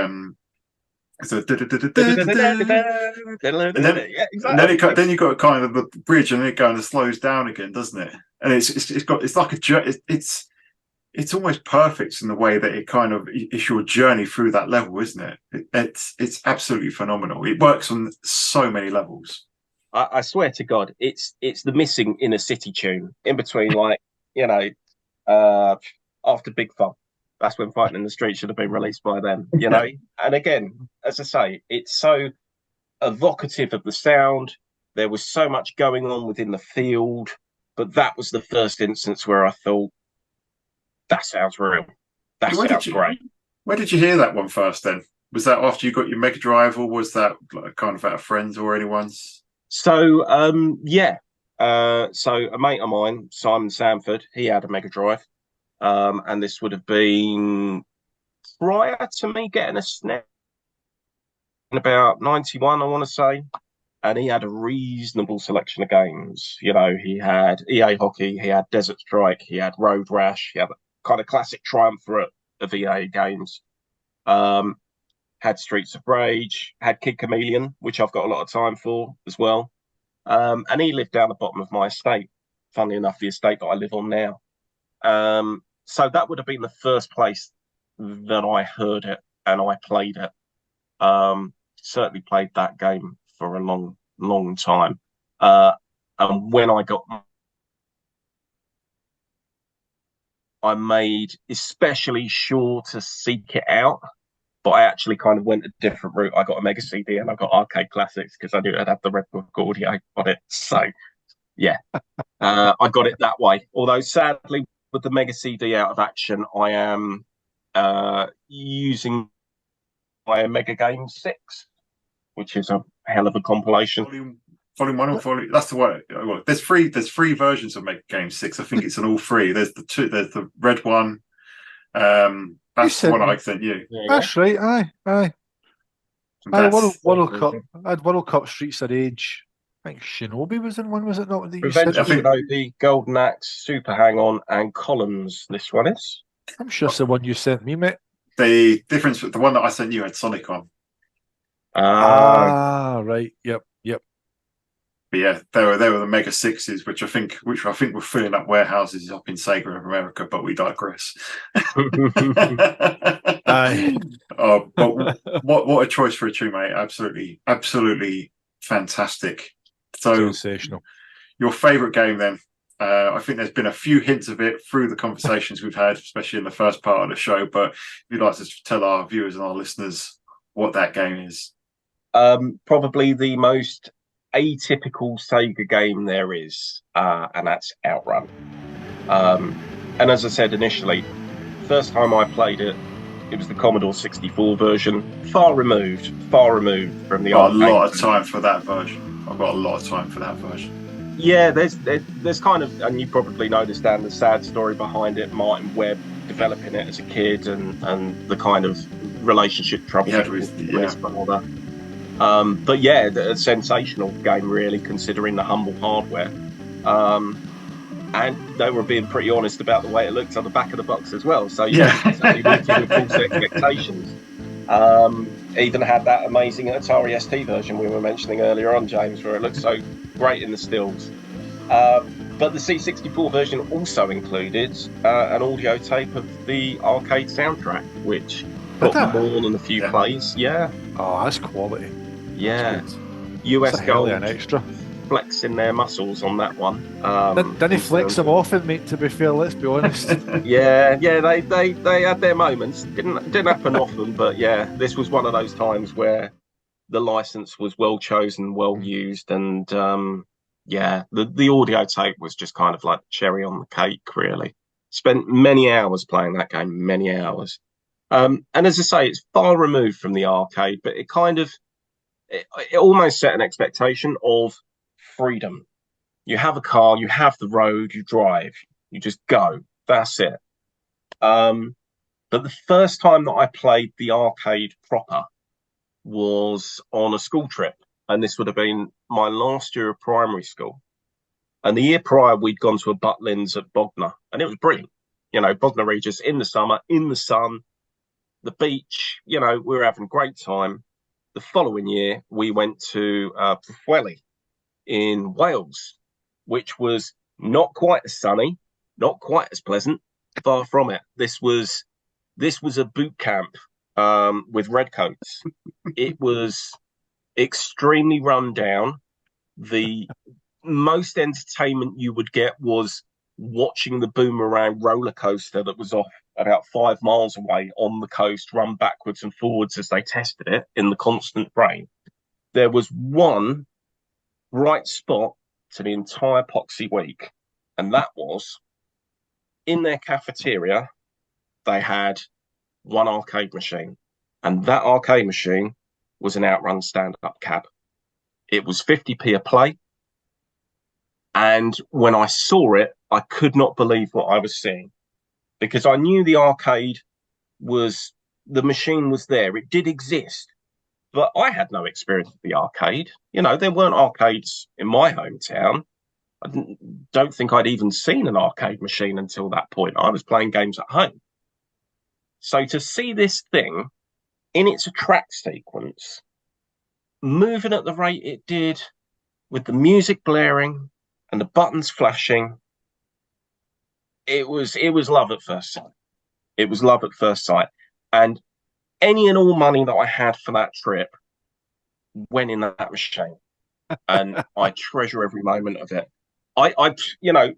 and then you've got kind of the bridge, and then it kind of slows down again, doesn't it? And it's like it's almost perfect in the way that it kind of it's your journey through that level, isn't it? It's absolutely phenomenal. It works on so many levels. I swear to God, it's the missing inner city tune in between, like, after Big Fun. That's when Fighting in the Street should have been released by then, And again, as I say, it's so evocative of the sound. There was so much going on within the field, but that was the first instance where I thought, that sounds real. That sounds great. Where did you hear that one first then? Was that after you got your Mega Drive, or was that kind of at a friend's or anyone's? So, so a mate of mine, Simon Sanford, he had a Mega Drive. And this would have been prior to me getting a SNES in about 91, I want to say. And he had a reasonable selection of games. He had EA Hockey, he had Desert Strike, he had Road Rash, he had a kind of classic triumvirate of EA games. Had Streets of Rage, had Kid Chameleon, which I've got a lot of time for as well. And he lived down the bottom of my estate, funnily enough, the estate that I live on now. So that would have been the first place that I heard it and I played it. Certainly played that game for a long, long time. And when I made especially sure to seek it out, but I actually kind of went a different route. I got a Mega CD and I got Arcade Classics because I knew I'd have the Red Book audio on it. So, yeah, I got it that way. Although, sadly, with the Mega CD out of action, I am using my Mega Game 6, which is a hell of a compilation. Volume 1 or volume? That's the one. Well, there's three versions of Mega Game 6. I think it's on all three. There's the red one. That's the one I sent you. That's right. Aye. World Cup Streets of Rage. I think Shinobi was in one, was it not? Revenge of Shinobi, Golden Axe, Super Hang On, and Collins. This one is. I'm sure it's the one you sent me, mate. The difference with the one that I sent you had Sonic on. Right. Yep. But yeah, they were the Mega Sixes, which I think were filling up warehouses up in Sega of America. But we digress. Oh, but what a choice for a tune, mate! Absolutely fantastic. So sensational. Your favourite game then? I think there's been a few hints of it through the conversations we've had, especially in the first part of the show. But if you'd like to tell our viewers and our listeners what that game is. Probably the most atypical Sega game there is, and that's Outrun. And as I said initially, first time I played it, it was the Commodore 64 version, far removed from the arcade. A lot of time for that version. I've got a lot of time for that version. Yeah, there's kind of, and you probably know this, Dan, the sad story behind it. Martin Webb developing it as a kid, and the kind of relationship trouble with his father. But yeah, a sensational game, really, considering the humble hardware. And they were being pretty honest about the way it looked on the back of the box as well. So exactly meeting with false expectations. Even had that amazing Atari ST version we were mentioning earlier on, James, where it looks so great in the stills. But the C64 version also included an audio tape of the arcade soundtrack, which got more than a few plays. Yeah. Oh, that's quality. Yeah. US Gold. An extra. flexing their muscles on that one. Didn't flex them often, mate, to be fair, let's be honest. Yeah, they had their moments. Didn't happen often, but yeah, this was one of those times where the license was well chosen, well used, and yeah, the audio tape was just kind of like cherry on the cake, really. Spent many hours playing that game, many hours. And as I say, it's far removed from the arcade, but it kind of it almost set an expectation of freedom. You have a car, you have the road, you drive, you just go. That's it. But the first time that I played the arcade proper was on a school trip, and this would have been my last year of primary school. And the year prior, we'd gone to a Butlins at Bognor, and it was brilliant. You know, Bognor Regis in the summer, in the sun, the beach. You know, we were having a great time. The following year, we went to Pwllheli in Wales, which was not quite as sunny, not quite as pleasant. Far from it. This was a boot camp with redcoats. It was extremely run down. The most entertainment you would get was watching the Boomerang roller coaster that was off about 5 miles away on the coast run backwards and forwards as they tested it in the constant rain. There was one bright spot to the entire Poxy week, and that was in their cafeteria. They had one arcade machine, and that arcade machine was an Outrun stand-up cab. It was 50p a play, and when I saw it, I could not believe what I was seeing, because I knew the arcade was, the machine was there, it did exist, but I had no experience with the arcade. You know, there weren't arcades in my hometown. I don't think I'd even seen an arcade machine until that point. I was playing games at home. So to see this thing in its track sequence, moving at the rate it did, with the music blaring and the buttons flashing, it was love at first sight. It was love at first sight. And any and all money that I had for that trip went in that machine. And I treasure every moment of it. I you know,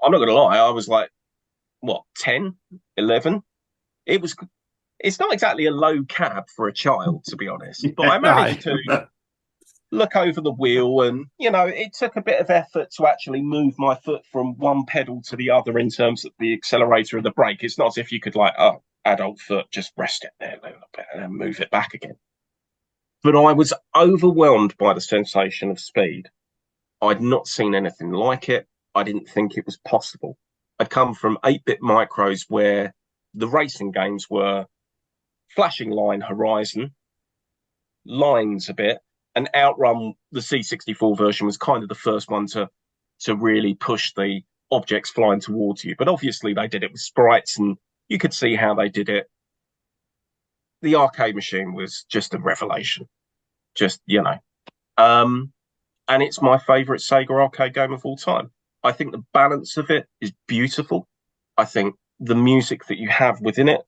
I'm not going to lie, I was like, what, 10, 11? It's not exactly a low cab for a child, to be honest, but I managed to look over the wheel, and, you know, it took a bit of effort to actually move my foot from one pedal to the other in terms of the accelerator and the brake. It's not as if you could, like, oh, adult foot, just rest it there a little bit and then move it back again. But I was overwhelmed by the sensation of speed. I'd not seen anything like it. I didn't think it was possible. I'd come from 8-bit micros where the racing games were flashing line horizon, lines a bit, and Outrun, the C64 version, was kind of the first one to really push the objects flying towards you. But obviously they did it with sprites, and you could see how they did it. The arcade machine was just a revelation. Just, you know. And it's my favourite Sega arcade game of all time. I think the balance of it is beautiful. I think the music that you have within it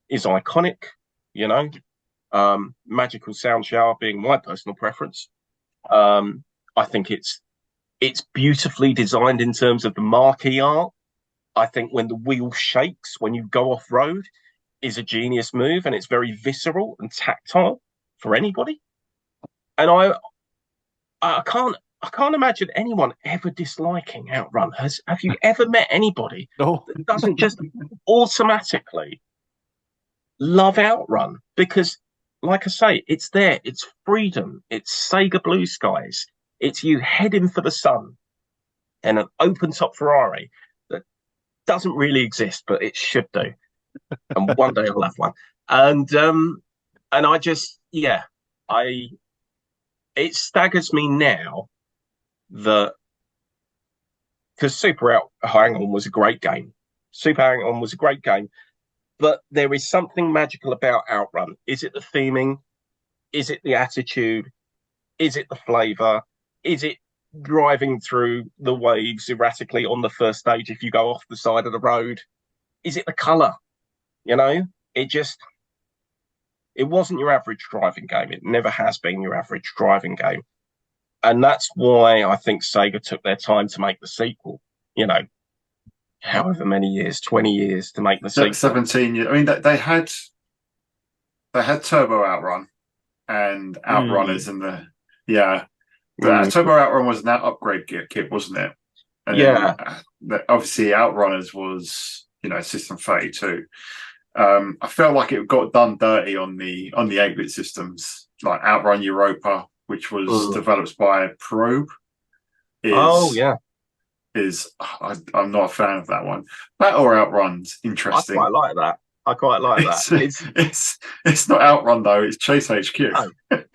is iconic, you know. Magical Sound Shower being my personal preference. I think it's beautifully designed in terms of the marquee art. I think when the wheel shakes when you go off road is a genius move, and it's very visceral and tactile for anybody. And I can't imagine anyone ever disliking Outrun. Have you ever met anybody that doesn't just automatically love Outrun? Because, like I say, it's there. It's freedom. It's Sega Blue Skies. It's you heading for the sun and an open-top Ferrari that doesn't really exist, but it should do. And one day I'll have one. And I just, yeah, it staggers me now that, because Super Hang-On was a great game. Super Hang-On was a great game, but there is something magical about Outrun. Is it the theming? Is it the attitude? Is it the flavour? Is it driving through the waves erratically on the first stage if you go off the side of the road? Is it the colour? You know, it wasn't your average driving game. It never has been your average driving game. And that's why I think Sega took their time to make the sequel. You know, however many years, 20 years to make the sequel. 17 years. I mean, they had Turbo Outrun and Outrunners and Turbo Outrun was an upgrade kit, wasn't it? And Yeah. Obviously, Outrunners was, System 32. I felt like it got done dirty on the 8-bit systems, like Outrun Europa, which was developed by Probe. I'm not a fan of that one. Battle Outrun's interesting. I quite like that. It's not Outrun though. It's Chase HQ. Oh,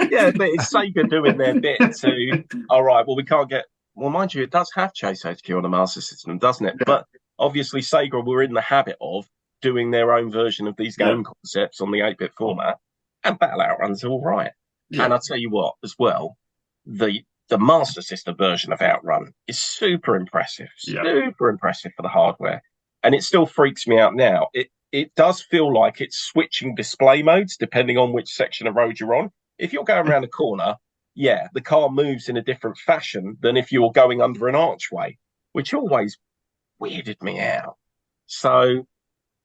yeah, but it's Sega doing their bit to. All right. Well, we can't get. Well, mind you, it does have Chase HQ on the Master System, doesn't it? Yeah. But obviously, Sega were in the habit of doing their own version of these game concepts on the 8-bit format, and Battle Outrun's all right. Yeah. And I'll tell you what, as well, the Master System version of Outrun is super impressive for the hardware, and it still freaks me out now. It does feel like it's switching display modes depending on which section of road you're on. If you're going around a corner, the car moves in a different fashion than if you're going under an archway, which always weirded me out. So,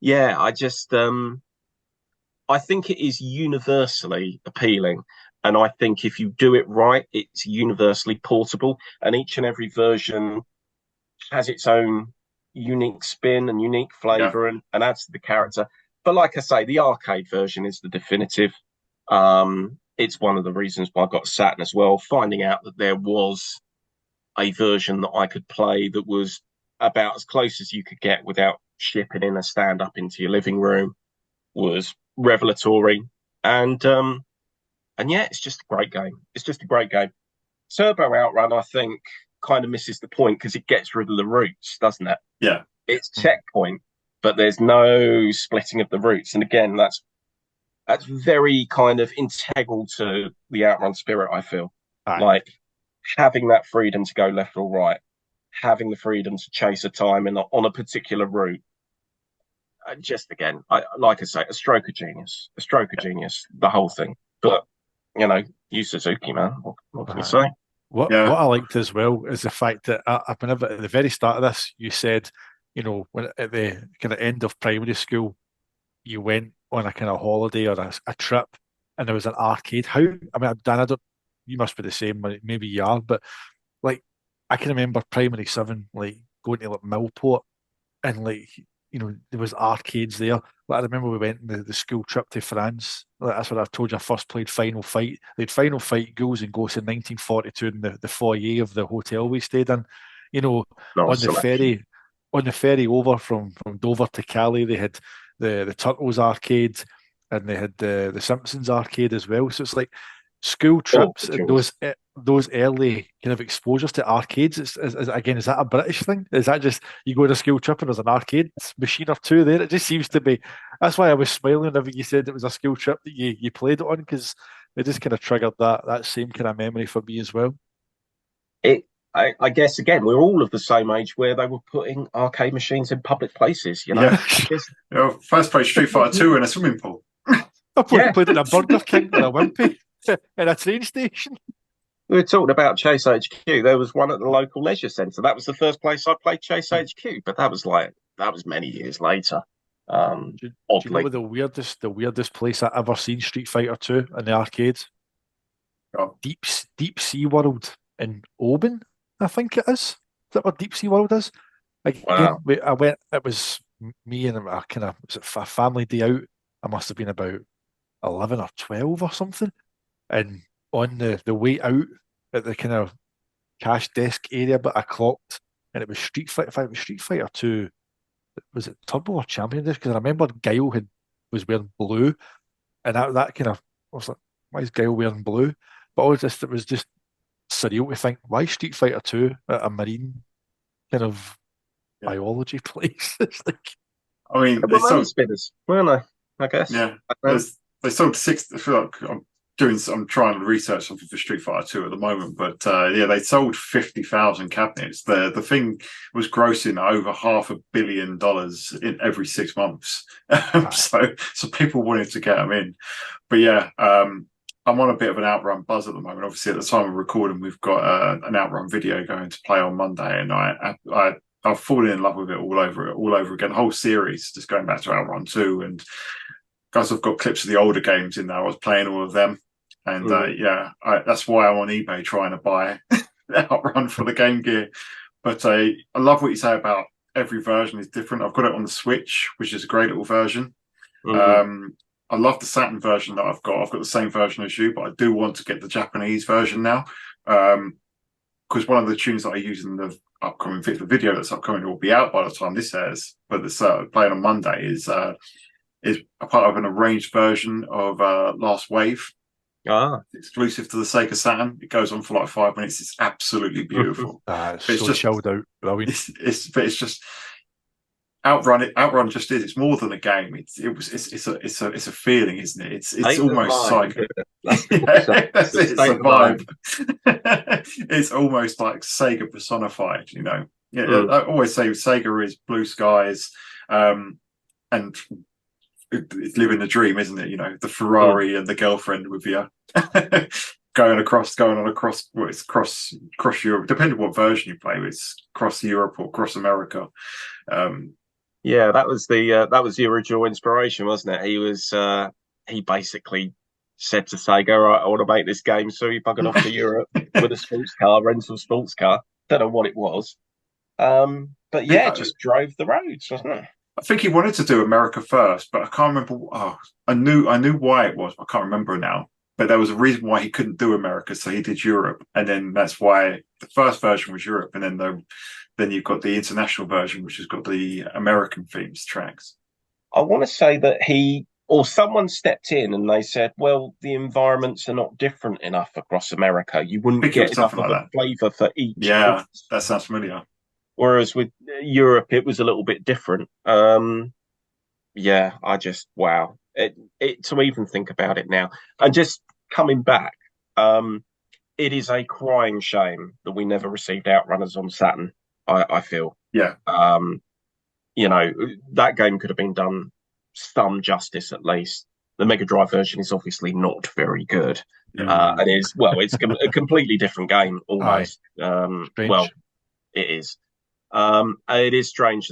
I just, I think it is universally appealing. And I think if you do it right, it's universally portable. And each and every version has its own unique spin and unique flavor and adds to the character. But like I say, the arcade version is the definitive. It's one of the reasons why I got Saturn as well. Finding out that there was a version that I could play that was about as close as you could get without shipping in a stand-up into your living room was revelatory. And it's just a great game. It's just a great game. Turbo Outrun, I think, kind of misses the point because it gets rid of the routes, doesn't it? Yeah. It's checkpoint, but there's no splitting of the routes. And again, that's very kind of integral to the Outrun spirit, I feel. Like having that freedom to go left or right, having the freedom to chase a time on a particular route. Just again, like I say, a stroke of genius, the whole thing. But, Yu Suzuki, man, what can you say? What I liked as well is the fact that at the very start of this, you said, when at the kind of end of primary school, you went on a kind of holiday or a trip, and there was an arcade. Dan, you must be the same, maybe you are, but like I can remember primary 7, like going to like Millport, and like there was arcades there. Like, I remember we went on the school trip to France. Like, that's when I told you I first played Final Fight. They had Final Fight Ghouls and Ghosts in 1942 in the foyer of the hotel we stayed in. On the ferry over from Dover to Cali, they had the Turtles arcade, and they had the Simpsons arcade as well. So it's like school trips and those early kind of exposures to arcades. Is that a British thing? Is that just you go on a school trip and there's an arcade machine or two there? It just seems to be. That's why I was smiling whenever you said it was a school trip that you played it on, because it just kind of triggered that same kind of memory for me as well. I guess again we're all of the same age where they were putting arcade machines in public places. First played Street Fighter 2 in a swimming pool. I played in a Burger King or a Wimpy in a train station. We were talking about Chase HQ. There was one at the local leisure centre. That was the first place I played Chase HQ, but that was many years later. Do you know the weirdest place I ever seen Street Fighter 2 in the arcades? Oh. Deep Sea World in Oban, I think it is. Is that what Deep Sea World is? Again, I went. It was me and a kind of a family day out. I must have been about 11 or 12 or something. And on the way out at the kind of cash desk area, but I clocked, and it was Street Fighter 2. Was it Turbo or Champion Edition? Because I remember Guile was wearing blue, and that kind of, I was like, why is Guile wearing blue? But it was just surreal to think, why Street Fighter 2 at a marine kind of biology place? It's like, I mean, they sold spinners, weren't they? I guess. Yeah, they sold 6. I feel like I'm trying to research something for Street Fighter 2 at the moment, but they sold 50,000 cabinets. The thing was grossing over $500 million in every 6 months. So people wanted to get them in. But I'm on a bit of an Outrun buzz at the moment. Obviously, at the time of recording, we've got an Outrun video going to play on Monday, and I've fallen in love with it all over again. The whole series, just going back to Outrun 2, and guys, I've got clips of the older games in there. I was playing all of them, and that's why I'm on eBay trying to buy Outrun for the Game Gear. But I love what you say about every version is different. I've got it on the Switch, which is a great little version. I love the Saturn version that I've got. I've got the same version as you, but I do want to get the Japanese version now, because one of the tunes that I use in the upcoming video that's upcoming, will be out by the time this airs, but it's playing on Monday, is a part of an arranged version of Last Wave. Exclusive to the Sega Saturn. It goes on for like 5 minutes. It's absolutely beautiful. It's so just chilled out. Brilliant. It's just Outrun. Outrun just is. It's more than a game. It's a feeling, isn't it? It's almost psycho. It's a vibe. It's almost like Sega personified. You know. Yeah. I always say Sega is blue skies, and it's living the dream, isn't it? You know, the Ferrari and the girlfriend with you. going on across Europe, depending on what version you play with. It's across Europe or across America. That was the original inspiration, wasn't it? He basically said to Sega, right, I want to make this game, so he buggered off to Europe with a rental sports car. Don't know what it was, but just drove the roads, wasn't it? I think he wanted to do America first, but I can't remember. I knew why it was, but I can't remember now. But there was a reason why he couldn't do America, so he did Europe, and then that's why the first version was Europe, and then you've got the international version, which has got the American themes tracks. I want to say that someone stepped in and they said, well, the environments are not different enough across America. You wouldn't get enough of a flavour for each. Yeah, that sounds familiar. Whereas with Europe, it was a little bit different. Wow. It to even think about it now. And just coming back, it is a crying shame that we never received Outrunners on Saturn, I feel. Yeah. That game could have been done some justice at least. The Mega Drive version is obviously not very good. It's a completely different game almost. It is. It is strange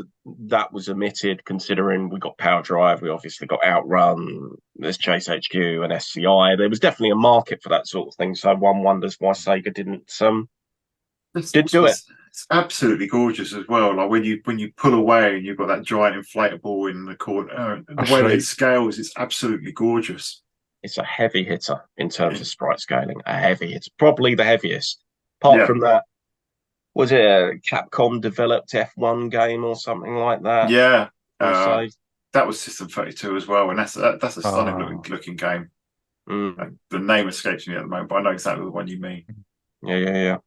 that was omitted, considering we got Power Drive, we obviously got Outrun, there's Chase HQ and SCI. There was definitely a market for that sort of thing. So one wonders why Sega didn't do it. It's absolutely gorgeous as well. Like when you pull away and you've got that giant inflatable in the corner, the way that it scales is absolutely gorgeous. It's a heavy hitter in terms of sprite scaling. A heavy hitter, probably the heaviest. Apart from that. Was it a Capcom developed F1 game or something like that? Yeah, that was System 32 as well, and that's a stunning looking game. The name escapes me at the moment, but I know exactly the one you mean. Yeah.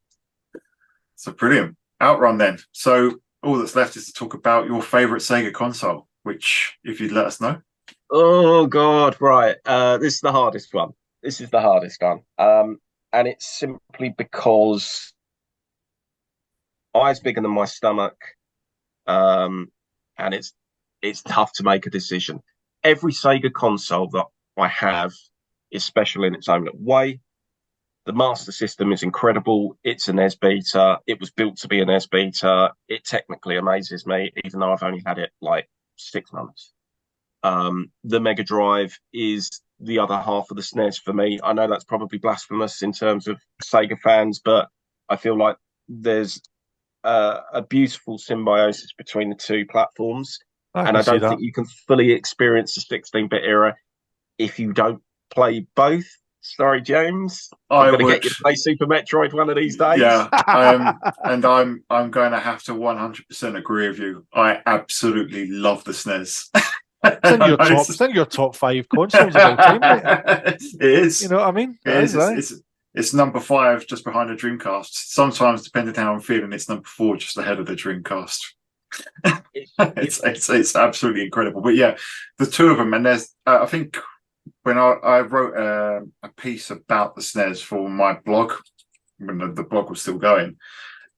So brilliant. Outrun then. So all that's left is to talk about your favourite Sega console, which, if you'd let us know. Oh God, right. This is the hardest one. And it's simply because eyes bigger than my stomach, and it's tough to make a decision. Every Sega console that I have is special in its own way. The Master System is incredible. It's an NES beta. It was built to be an NES beta. It technically amazes me, even though I've only had it like 6 months. The Mega Drive is the other half of the SNES for me. I know that's probably blasphemous in terms of Sega fans, but I feel like there's a beautiful symbiosis between the two platforms, and I don't think you can fully experience the 16-bit era if you don't play both. Sorry, James. I'm going to get you to play Super Metroid one of these days. Yeah, and I'm going to have to 100% agree with you. I absolutely love the SNES. It's in your top 5 consoles of all time, mate. It is. You know what I mean? It's number 5, just behind the Dreamcast. Sometimes, depending on how I'm feeling, it's number 4, just ahead of the Dreamcast. It's absolutely incredible. But yeah, the two of them, and there's I think when I wrote a piece about the SNES for my blog, when the blog was still going,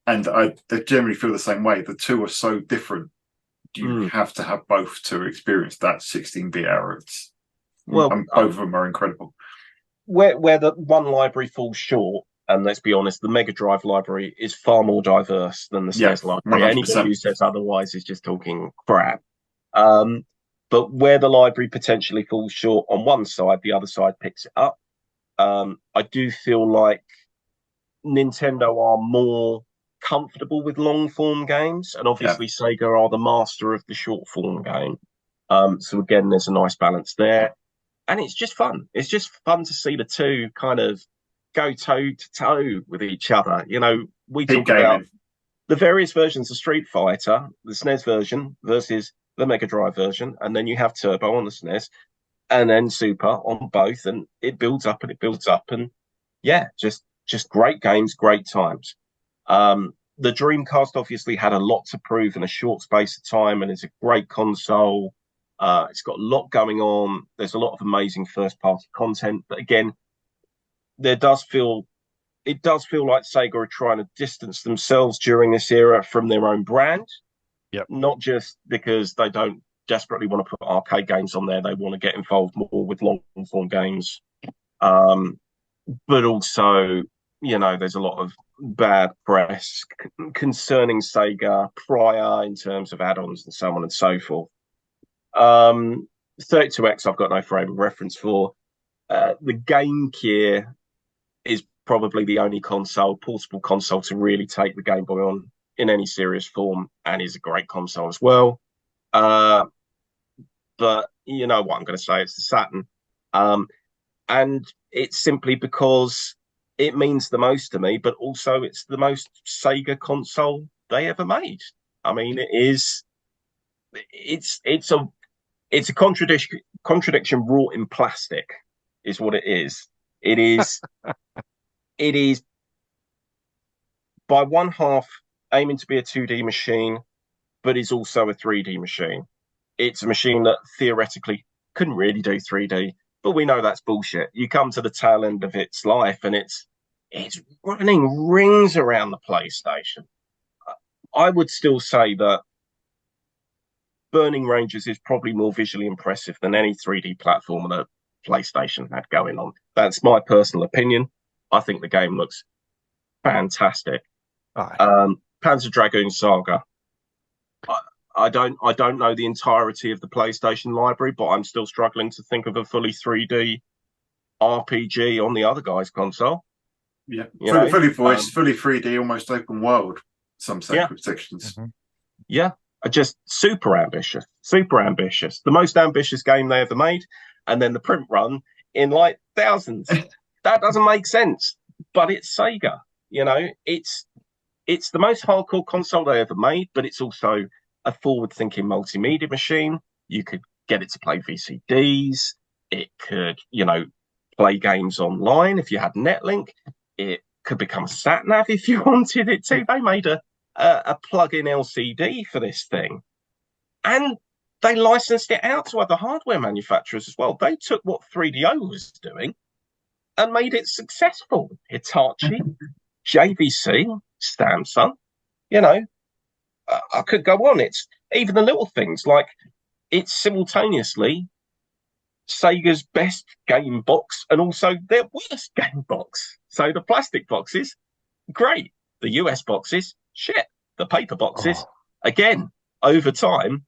and I generally feel the same way. The two are so different. You have to have both to experience that 16-bit era. Both of them are incredible. where the one library falls short, and let's be honest, the Mega Drive library is far more diverse than the Yeah, SNES library. Anybody 100%. who says otherwise is just talking crap. But where the library potentially falls short on one side, the other side picks it up. I do feel like Nintendo are more comfortable with long form games, and obviously Sega are the master of the short form game. So again, there's a nice balance there, and it's just fun. It's just fun to see the two kind of go toe to toe with each other. You know, we Keep talk about gaming. the various versions of Street Fighter, the SNES version versus the Mega Drive version, and then you have Turbo on the SNES, and then Super on both, and it builds up and it builds up, and yeah, just great games, great times. The Dreamcast obviously had a lot to prove in a short space of time, and it's a great console. It's got a lot going on. There's a lot of amazing first-party content, but again, it does feel like Sega are trying to distance themselves during this era from their own brand. Yep. Not just because they don't desperately want to put arcade games on there, they want to get involved more with long-form games. But also, you know, there's a lot of bad press concerning Sega prior in terms of add-ons and so on and so forth. 32X, I've got no frame of reference for. The Game Gear is probably the only portable console to really take the Game Boy on in any serious form, and is a great console as well. But you know what I'm going to say, it's the Saturn. And it's simply because it means the most to me, but also it's the most Sega console they ever made. I mean, it's a contradiction wrought in plastic, is what it is. It is by one half aiming to be a 2D machine, but is also a 3D machine. It's a machine that theoretically couldn't really do 3D, but we know that's bullshit. You come to the tail end of its life, and it's running rings around the PlayStation. I would still say that Burning Rangers is probably more visually impressive than any 3D platform that PlayStation had going on. That's my personal opinion. I think the game looks fantastic. Panzer Dragoon Saga. I don't know the entirety of the PlayStation library, but I'm still struggling to think of a fully 3D RPG on the other guy's console. Yeah, fully voiced, fully 3D, almost open world. Some sections. Mm-hmm. Yeah, just super ambitious. The most ambitious game they ever made, and then the print run in like thousands. That doesn't make sense, but it's Sega. You know, it's the most hardcore console they ever made, but it's also a forward-thinking multimedia machine. You could get it to play VCDs. It could, you know, play games online if you had Netlink. It could become a sat-nav if you wanted it to. They made a plug-in LCD for this thing. And they licensed it out to other hardware manufacturers as well. They took what 3DO was doing and made it successful. Hitachi, JVC, Samsung, you know, I could go on. It's even the little things like it's simultaneously Sega's best game box and also their worst game box. So the plastic boxes, great. The US boxes, shit. The paper boxes, again, over time,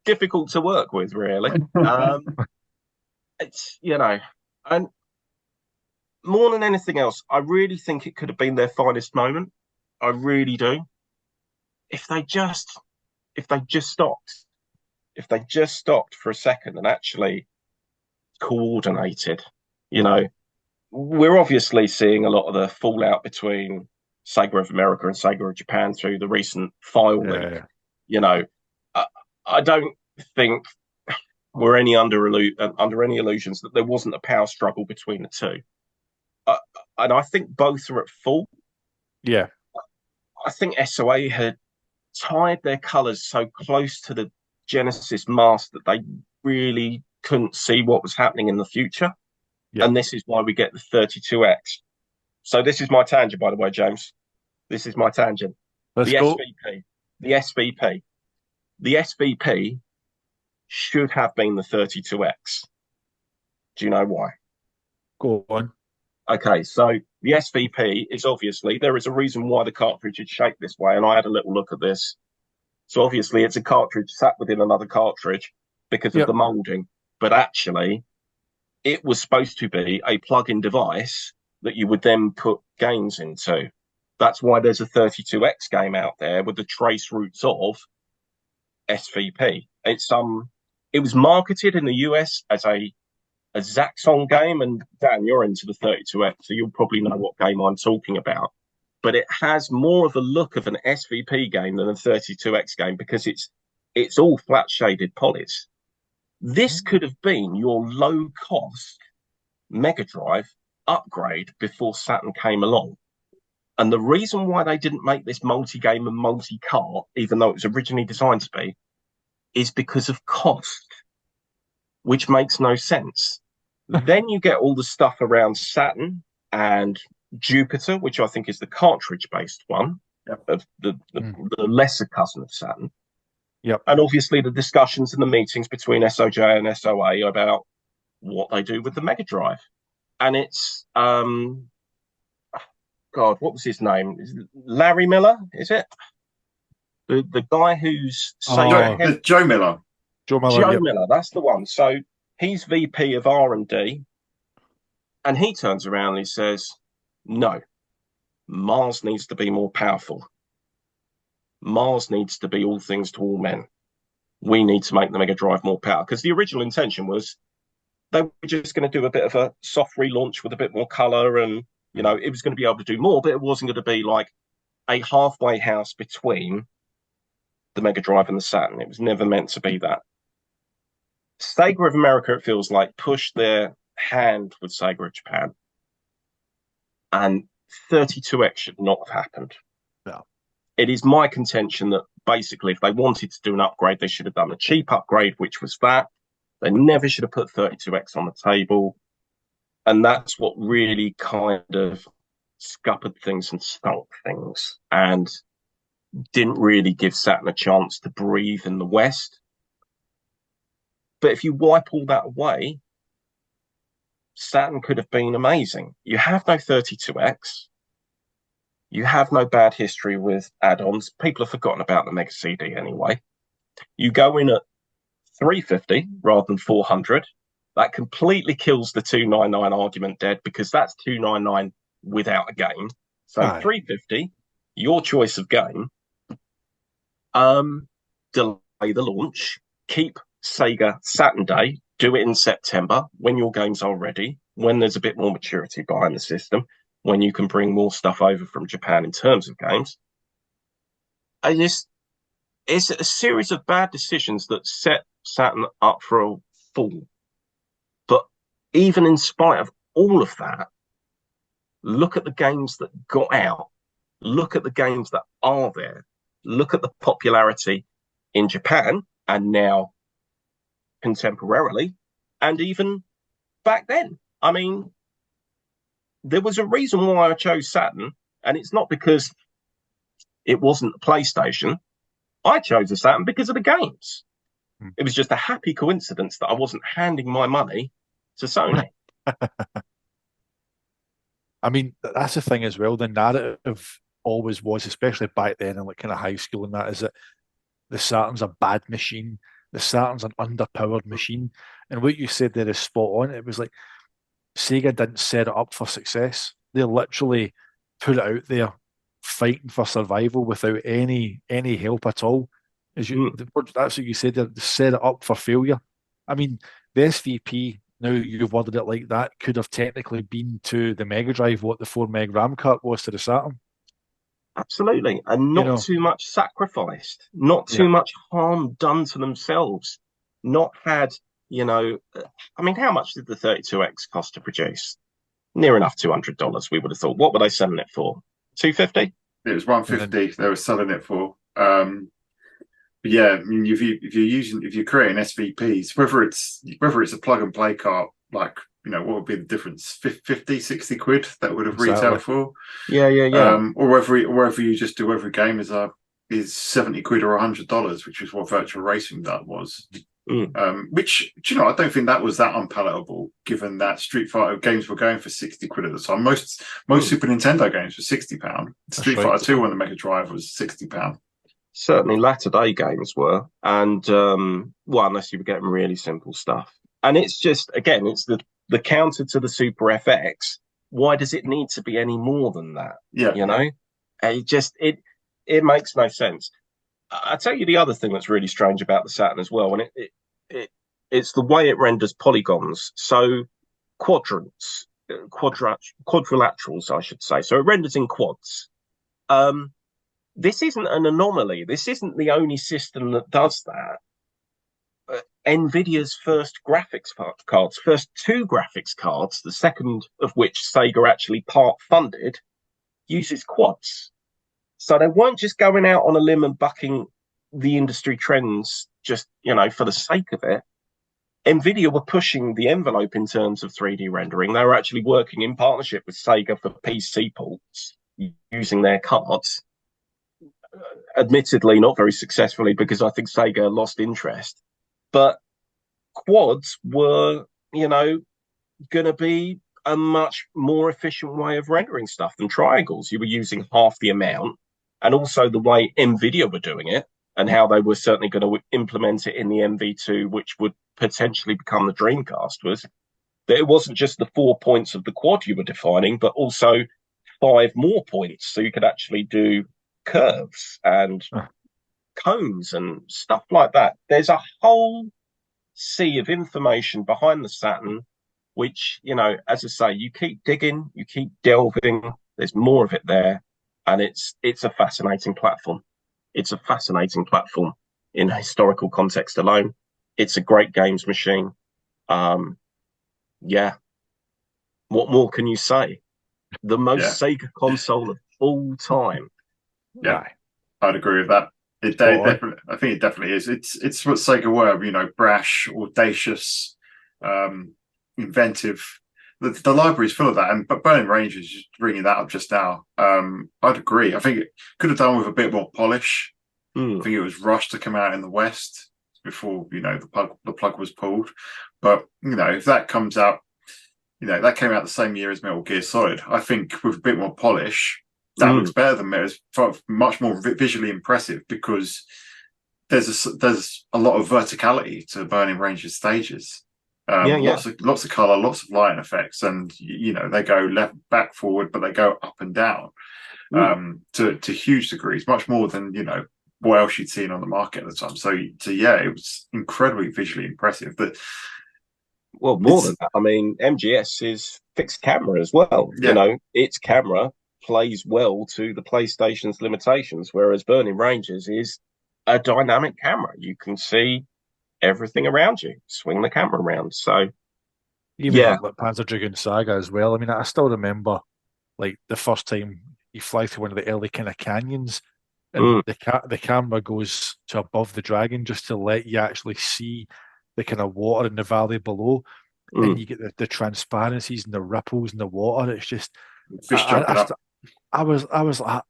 difficult to work with, really. It's, you know, and more than anything else, I really think it could have been their finest moment. I really do. If they just stopped for a second and actually coordinated, you know, we're obviously seeing a lot of the fallout between Sega of America and Sega of Japan through the recent file leak. Yeah. You know, I don't think we're under any illusions that there wasn't a power struggle between the two. And I think both are at fault. Yeah. I think SOA had tied their colours so close to the Genesis mast that they really couldn't see what was happening in the future. Yeah. And this is why we get the 32X. So this is my tangent, by the way, James. This is my tangent. Let's go. The SVP should have been the 32X. Do you know why? Go on. Okay, so the SVP is obviously, there is a reason why the cartridge is shaped this way, and I had a little look at this. So obviously it's a cartridge sat within another cartridge because of Yep. the molding, but actually it was supposed to be a plug-in device that you would then put games into. That's why there's a 32X game out there with the trace roots of SVP. It was marketed in the US as a Zaxxon game, and Dan, you're into the 32X, so you'll probably know what game I'm talking about. But it has more of a look of an SVP game than a 32X game because it's all flat shaded polys. This could have been your low cost Mega Drive upgrade before Saturn came along. And the reason why they didn't make this multi-game and multi-cart, even though it was originally designed to be, is because of cost, which makes no sense. Then you get all the stuff around Saturn and Jupiter, which I think is the cartridge-based one, of the lesser cousin of Saturn. Yep. And obviously the discussions and the meetings between SOJ and SOA about what they do with the Mega Drive. And it's, God, what was his name? Is it Larry Miller, is it? The guy who's Joe Miller. Joe Miller. Joe Miller, that's the one. So he's VP of R&D, and he turns around and he says, no, Mars needs to be more powerful. Mars needs to be all things to all men. We need to make the Mega Drive more powerful. Because the original intention was they were just going to do a bit of a soft relaunch with a bit more color, and you know, it was going to be able to do more, but it wasn't going to be like a halfway house between the Mega Drive and the Saturn. It was never meant to be that. Sega of America, it feels like, pushed their hand with Sega of Japan, and 32X should not have happened. No. It is my contention that basically if they wanted to do an upgrade, they should have done a cheap upgrade, which was that. They never should have put 32X on the table. And that's what really kind of scuppered things and stunk things and didn't really give Saturn a chance to breathe in the West. But if you wipe all that away, Saturn could have been amazing. You have no 32X. You have no bad history with add-ons. People have forgotten about the Mega CD anyway. You go in at 350 rather than 400. That completely kills the 299 argument dead because that's 299 without a game. So 350, your choice of game. Delay the launch. Keep Sega Saturn Day. Do it in September when your games are ready, when there's a bit more maturity behind the system, when you can bring more stuff over from Japan in terms of games. It's a series of bad decisions that set Saturn up for a fall. But even in spite of all of that, look at the games that got out. Look at the games that are there. Look at the popularity in Japan and now contemporarily, and even back then. I mean, there was a reason why I chose Saturn, and it's not because it wasn't a PlayStation. I chose a Saturn because of the games. It was just a happy coincidence that I wasn't handing my money to Sony. I mean, that's the thing as well. The narrative always was, especially back then in like kind of high school and that, is that the Saturn's a bad machine. The Saturn's an underpowered machine. And what you said there is spot on. It was like Sega didn't set it up for success. They literally put it out there fighting for survival without any help at all. That's what you said there. They set it up for failure. I mean, the SVP, now you've worded it like that, could have technically been to the Mega Drive what the 4 meg RAM card was to the Saturn. Absolutely. And not too much sacrificed, not too much harm done to themselves, not had, I mean, how much did the 32X cost to produce? Near enough $200, we would have thought. What were they selling it for? $250? It was $150 they were selling it for. But yeah, I mean, if you're creating SVPs, whether it's a plug and play cart, like, what would be the difference? 50, 60 quid that would have retailed for? Yeah. Or whether you just do every game is 70 quid or $100, which is what Virtual Racing that was. Which, do you know, I don't think that was that unpalatable, given that Street Fighter games were going for 60 quid at the time. Most Super Nintendo games were £60. Street Fighter 2 on the Mega Drive was £60. Certainly latter day games were, and well, unless you were getting really simple stuff. And it's just, again, it's the counter to the Super FX. Why does it need to be any more than that? Yeah, you know, it makes no sense. I tell you the other thing that's really strange about the Saturn as well, and it's the way it renders polygons. So quadrants, quadrilaterals, I should say. So it renders in quads. This isn't an anomaly. This isn't the only system that does that. NVIDIA's first graphics cards, first two graphics cards, the second of which Sega actually part funded, uses quads. So they weren't just going out on a limb and bucking the industry trends just, for the sake of it. NVIDIA were pushing the envelope in terms of 3D rendering. They were actually working in partnership with Sega for PC ports using their cards. Admittedly, not very successfully, because I think Sega lost interest. But quads were, going to be a much more efficient way of rendering stuff than triangles. You were using half the amount, and also the way NVIDIA were doing it, and how they were certainly going to implement it in the MV2, which would potentially become the Dreamcast, was that it wasn't just the 4 points of the quad you were defining, but also 5 more points. So you could actually do curves and cones and stuff like that. There's a whole sea of information behind the Saturn, which, as I say, you keep digging, you keep delving, there's more of it there. And it's a fascinating platform. It's a fascinating platform in historical context alone. It's a great games machine. Yeah. What more can you say? The most Sega console of all time. Yeah, I'd agree with that. Definitely, I think it definitely is. It's what Sega were, brash, audacious, inventive. The library is full of that, but Burning Rangers, just bringing that up just now, I'd agree. I think it could have done with a bit more polish. I think it was rushed to come out in the West before the plug was pulled. But if that comes out, that came out the same year as Metal Gear Solid. I think with a bit more polish, that looks better than Metal. Much more visually impressive, because there's a lot of verticality to Burning Rangers stages. Lots of color, lots of lighting effects, and they go left, back, forward, but they go up and down to huge degrees, much more than what else you'd seen on the market at the time. So yeah, it was incredibly visually impressive. But more than that, I mean, MGS is fixed camera as well. Its camera plays well to the PlayStation's limitations, whereas Burning Rangers is a dynamic camera. You can see everything around you, swing the camera around. So even like Panzer Dragoon Saga as well. I mean, I still remember like the first time you fly through one of the early kind of canyons, and the camera goes to above the dragon just to let you actually see the kind of water in the valley below, and you get the transparencies and the ripples in the water. It's just I was like,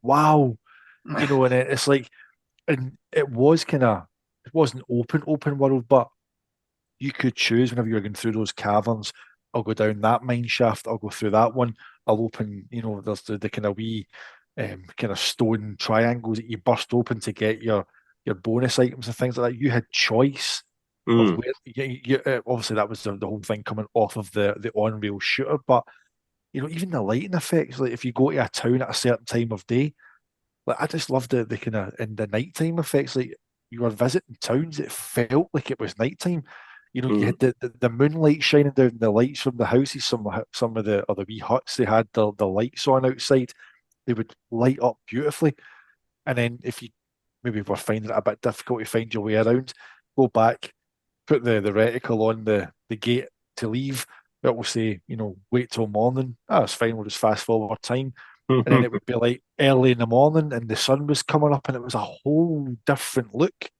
wow, and it's like, and it wasn't open world, but you could choose whenever you're going through those caverns. I'll go down that mine shaft. I'll go through that one. I'll open, there's the kind of wee kind of stone triangles that you burst open to get your bonus items and things like that. You had choice of where obviously that was the whole thing coming off of the on-rail shooter, but even the lighting effects, like if you go to a town at a certain time of day, like I just loved the kind of in the nighttime effects, like you were visiting towns, it felt like it was nighttime. You had the moonlight shining down the lights from the houses, some of the other wee huts, they had the lights on outside. They would light up beautifully. And then if you maybe were finding it a bit difficult to find your way around, go back, put the reticle on the gate to leave. It will say, wait till morning. It's fine, we'll just fast forward time. And then it would be like early in the morning and the sun was coming up and it was a whole different look.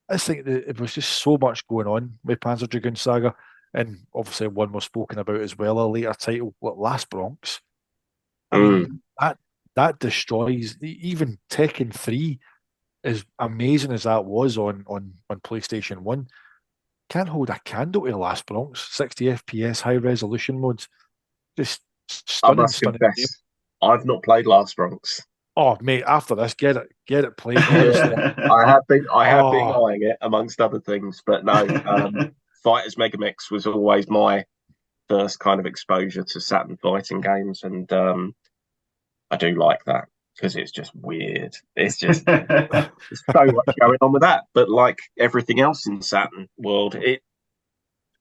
I just think that it was just so much going on with Panzer Dragoon Saga. And obviously one was spoken about as well, a later title, Last Bronx. I mean, that destroys, even Tekken 3 as amazing as that was on PlayStation 1, can't hold a candle to Last Bronx. 60 FPS, high resolution modes. Just I stunning, must stunning game. confess, I've not played Last Bronx. Oh, mate, after this, get it played, honestly. I have been Oh. eyeing it amongst other things, but no. Fighters Megamix was always my first kind of exposure to Saturn fighting games, and I do like that because it's just weird. It's just there's so much going on with that, but like everything else in Saturn world,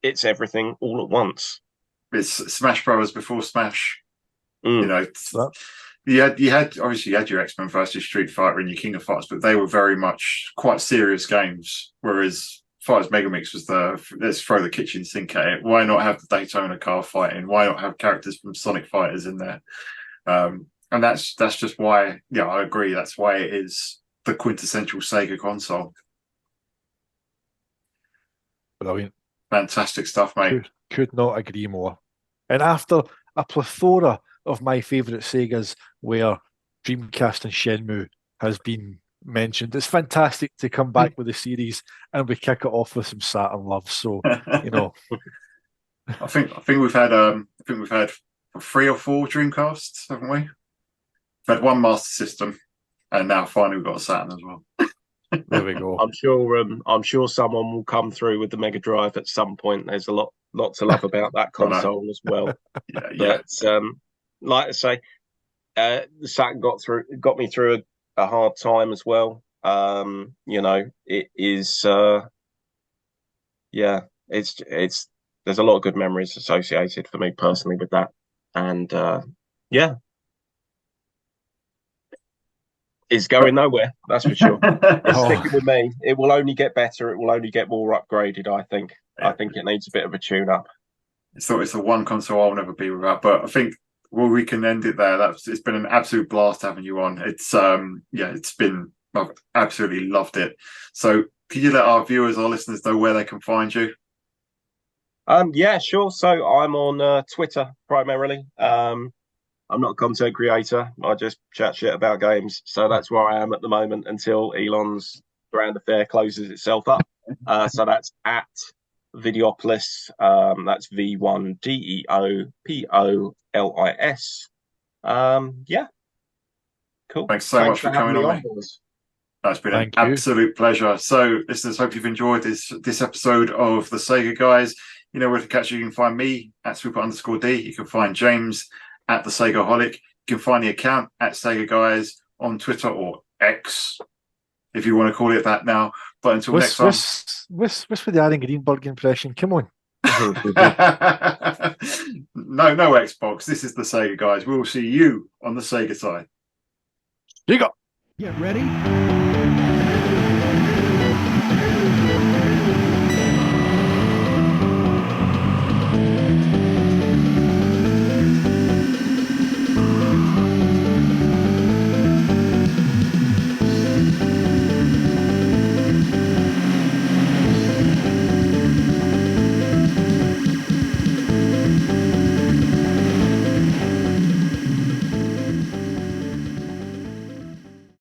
it's everything all at once. It's Smash Brothers before Smash. Mm. You know, you had obviously you had your X-Men versus Street Fighter and your King of Fighters, but they were very much quite serious games. Whereas Fighters Megamix was let's throw the kitchen sink at it. Why not have the Daytona car fighting? Why not have characters from Sonic Fighters in there? And that's just why, yeah, I agree. That's why it is the quintessential Sega console. Brilliant. Fantastic stuff, mate. Could not agree more. And after a plethora of my favourite Segas where Dreamcast and Shenmue has been mentioned, it's fantastic to come back with the series and we kick it off with some Saturn love. So, you know. I think we've had 3 or 4 Dreamcasts, haven't we? We've had one Master System, and now finally we've got a Saturn as well. There we go. I'm sure someone will come through with the Mega Drive at some point. There's a lot to love about that console as well. Yeah. But like I say, the Saturn got me through a hard time as well. You know, it is it's there's a lot of good memories associated for me personally with that. And it's going nowhere, that's for sure. It's sticking with me. It will only get better. It will only get more upgraded, I think. I think it needs a bit of a tune-up. It's the one console I'll never be without. But I think we can end it there. It's been an absolute blast having you on. I've absolutely loved it. So can you let our viewers, our listeners know where they can find you? Yeah, sure. So I'm on Twitter primarily. I'm not a content creator. I just chat shit about games. So that's where I am at the moment until Elon's grand affair closes itself up. So that's at Videopolis. That's VIDEOPOLIS. Yeah. Cool. Thanks so much for coming on, mate. That's been an absolute pleasure. So, listeners, hope you've enjoyed this episode of the Sega Guys. You know where to catch you. You can find me at Super_D. You can find James at the Segaholic. You can find the account at Sega Guys on Twitter or X, if you want to call it that now. But until next time. What's with the Aaron Greenberg impression? Come on. No Xbox. This is the Sega Guys. We will see you on the Sega side. You go. Get ready.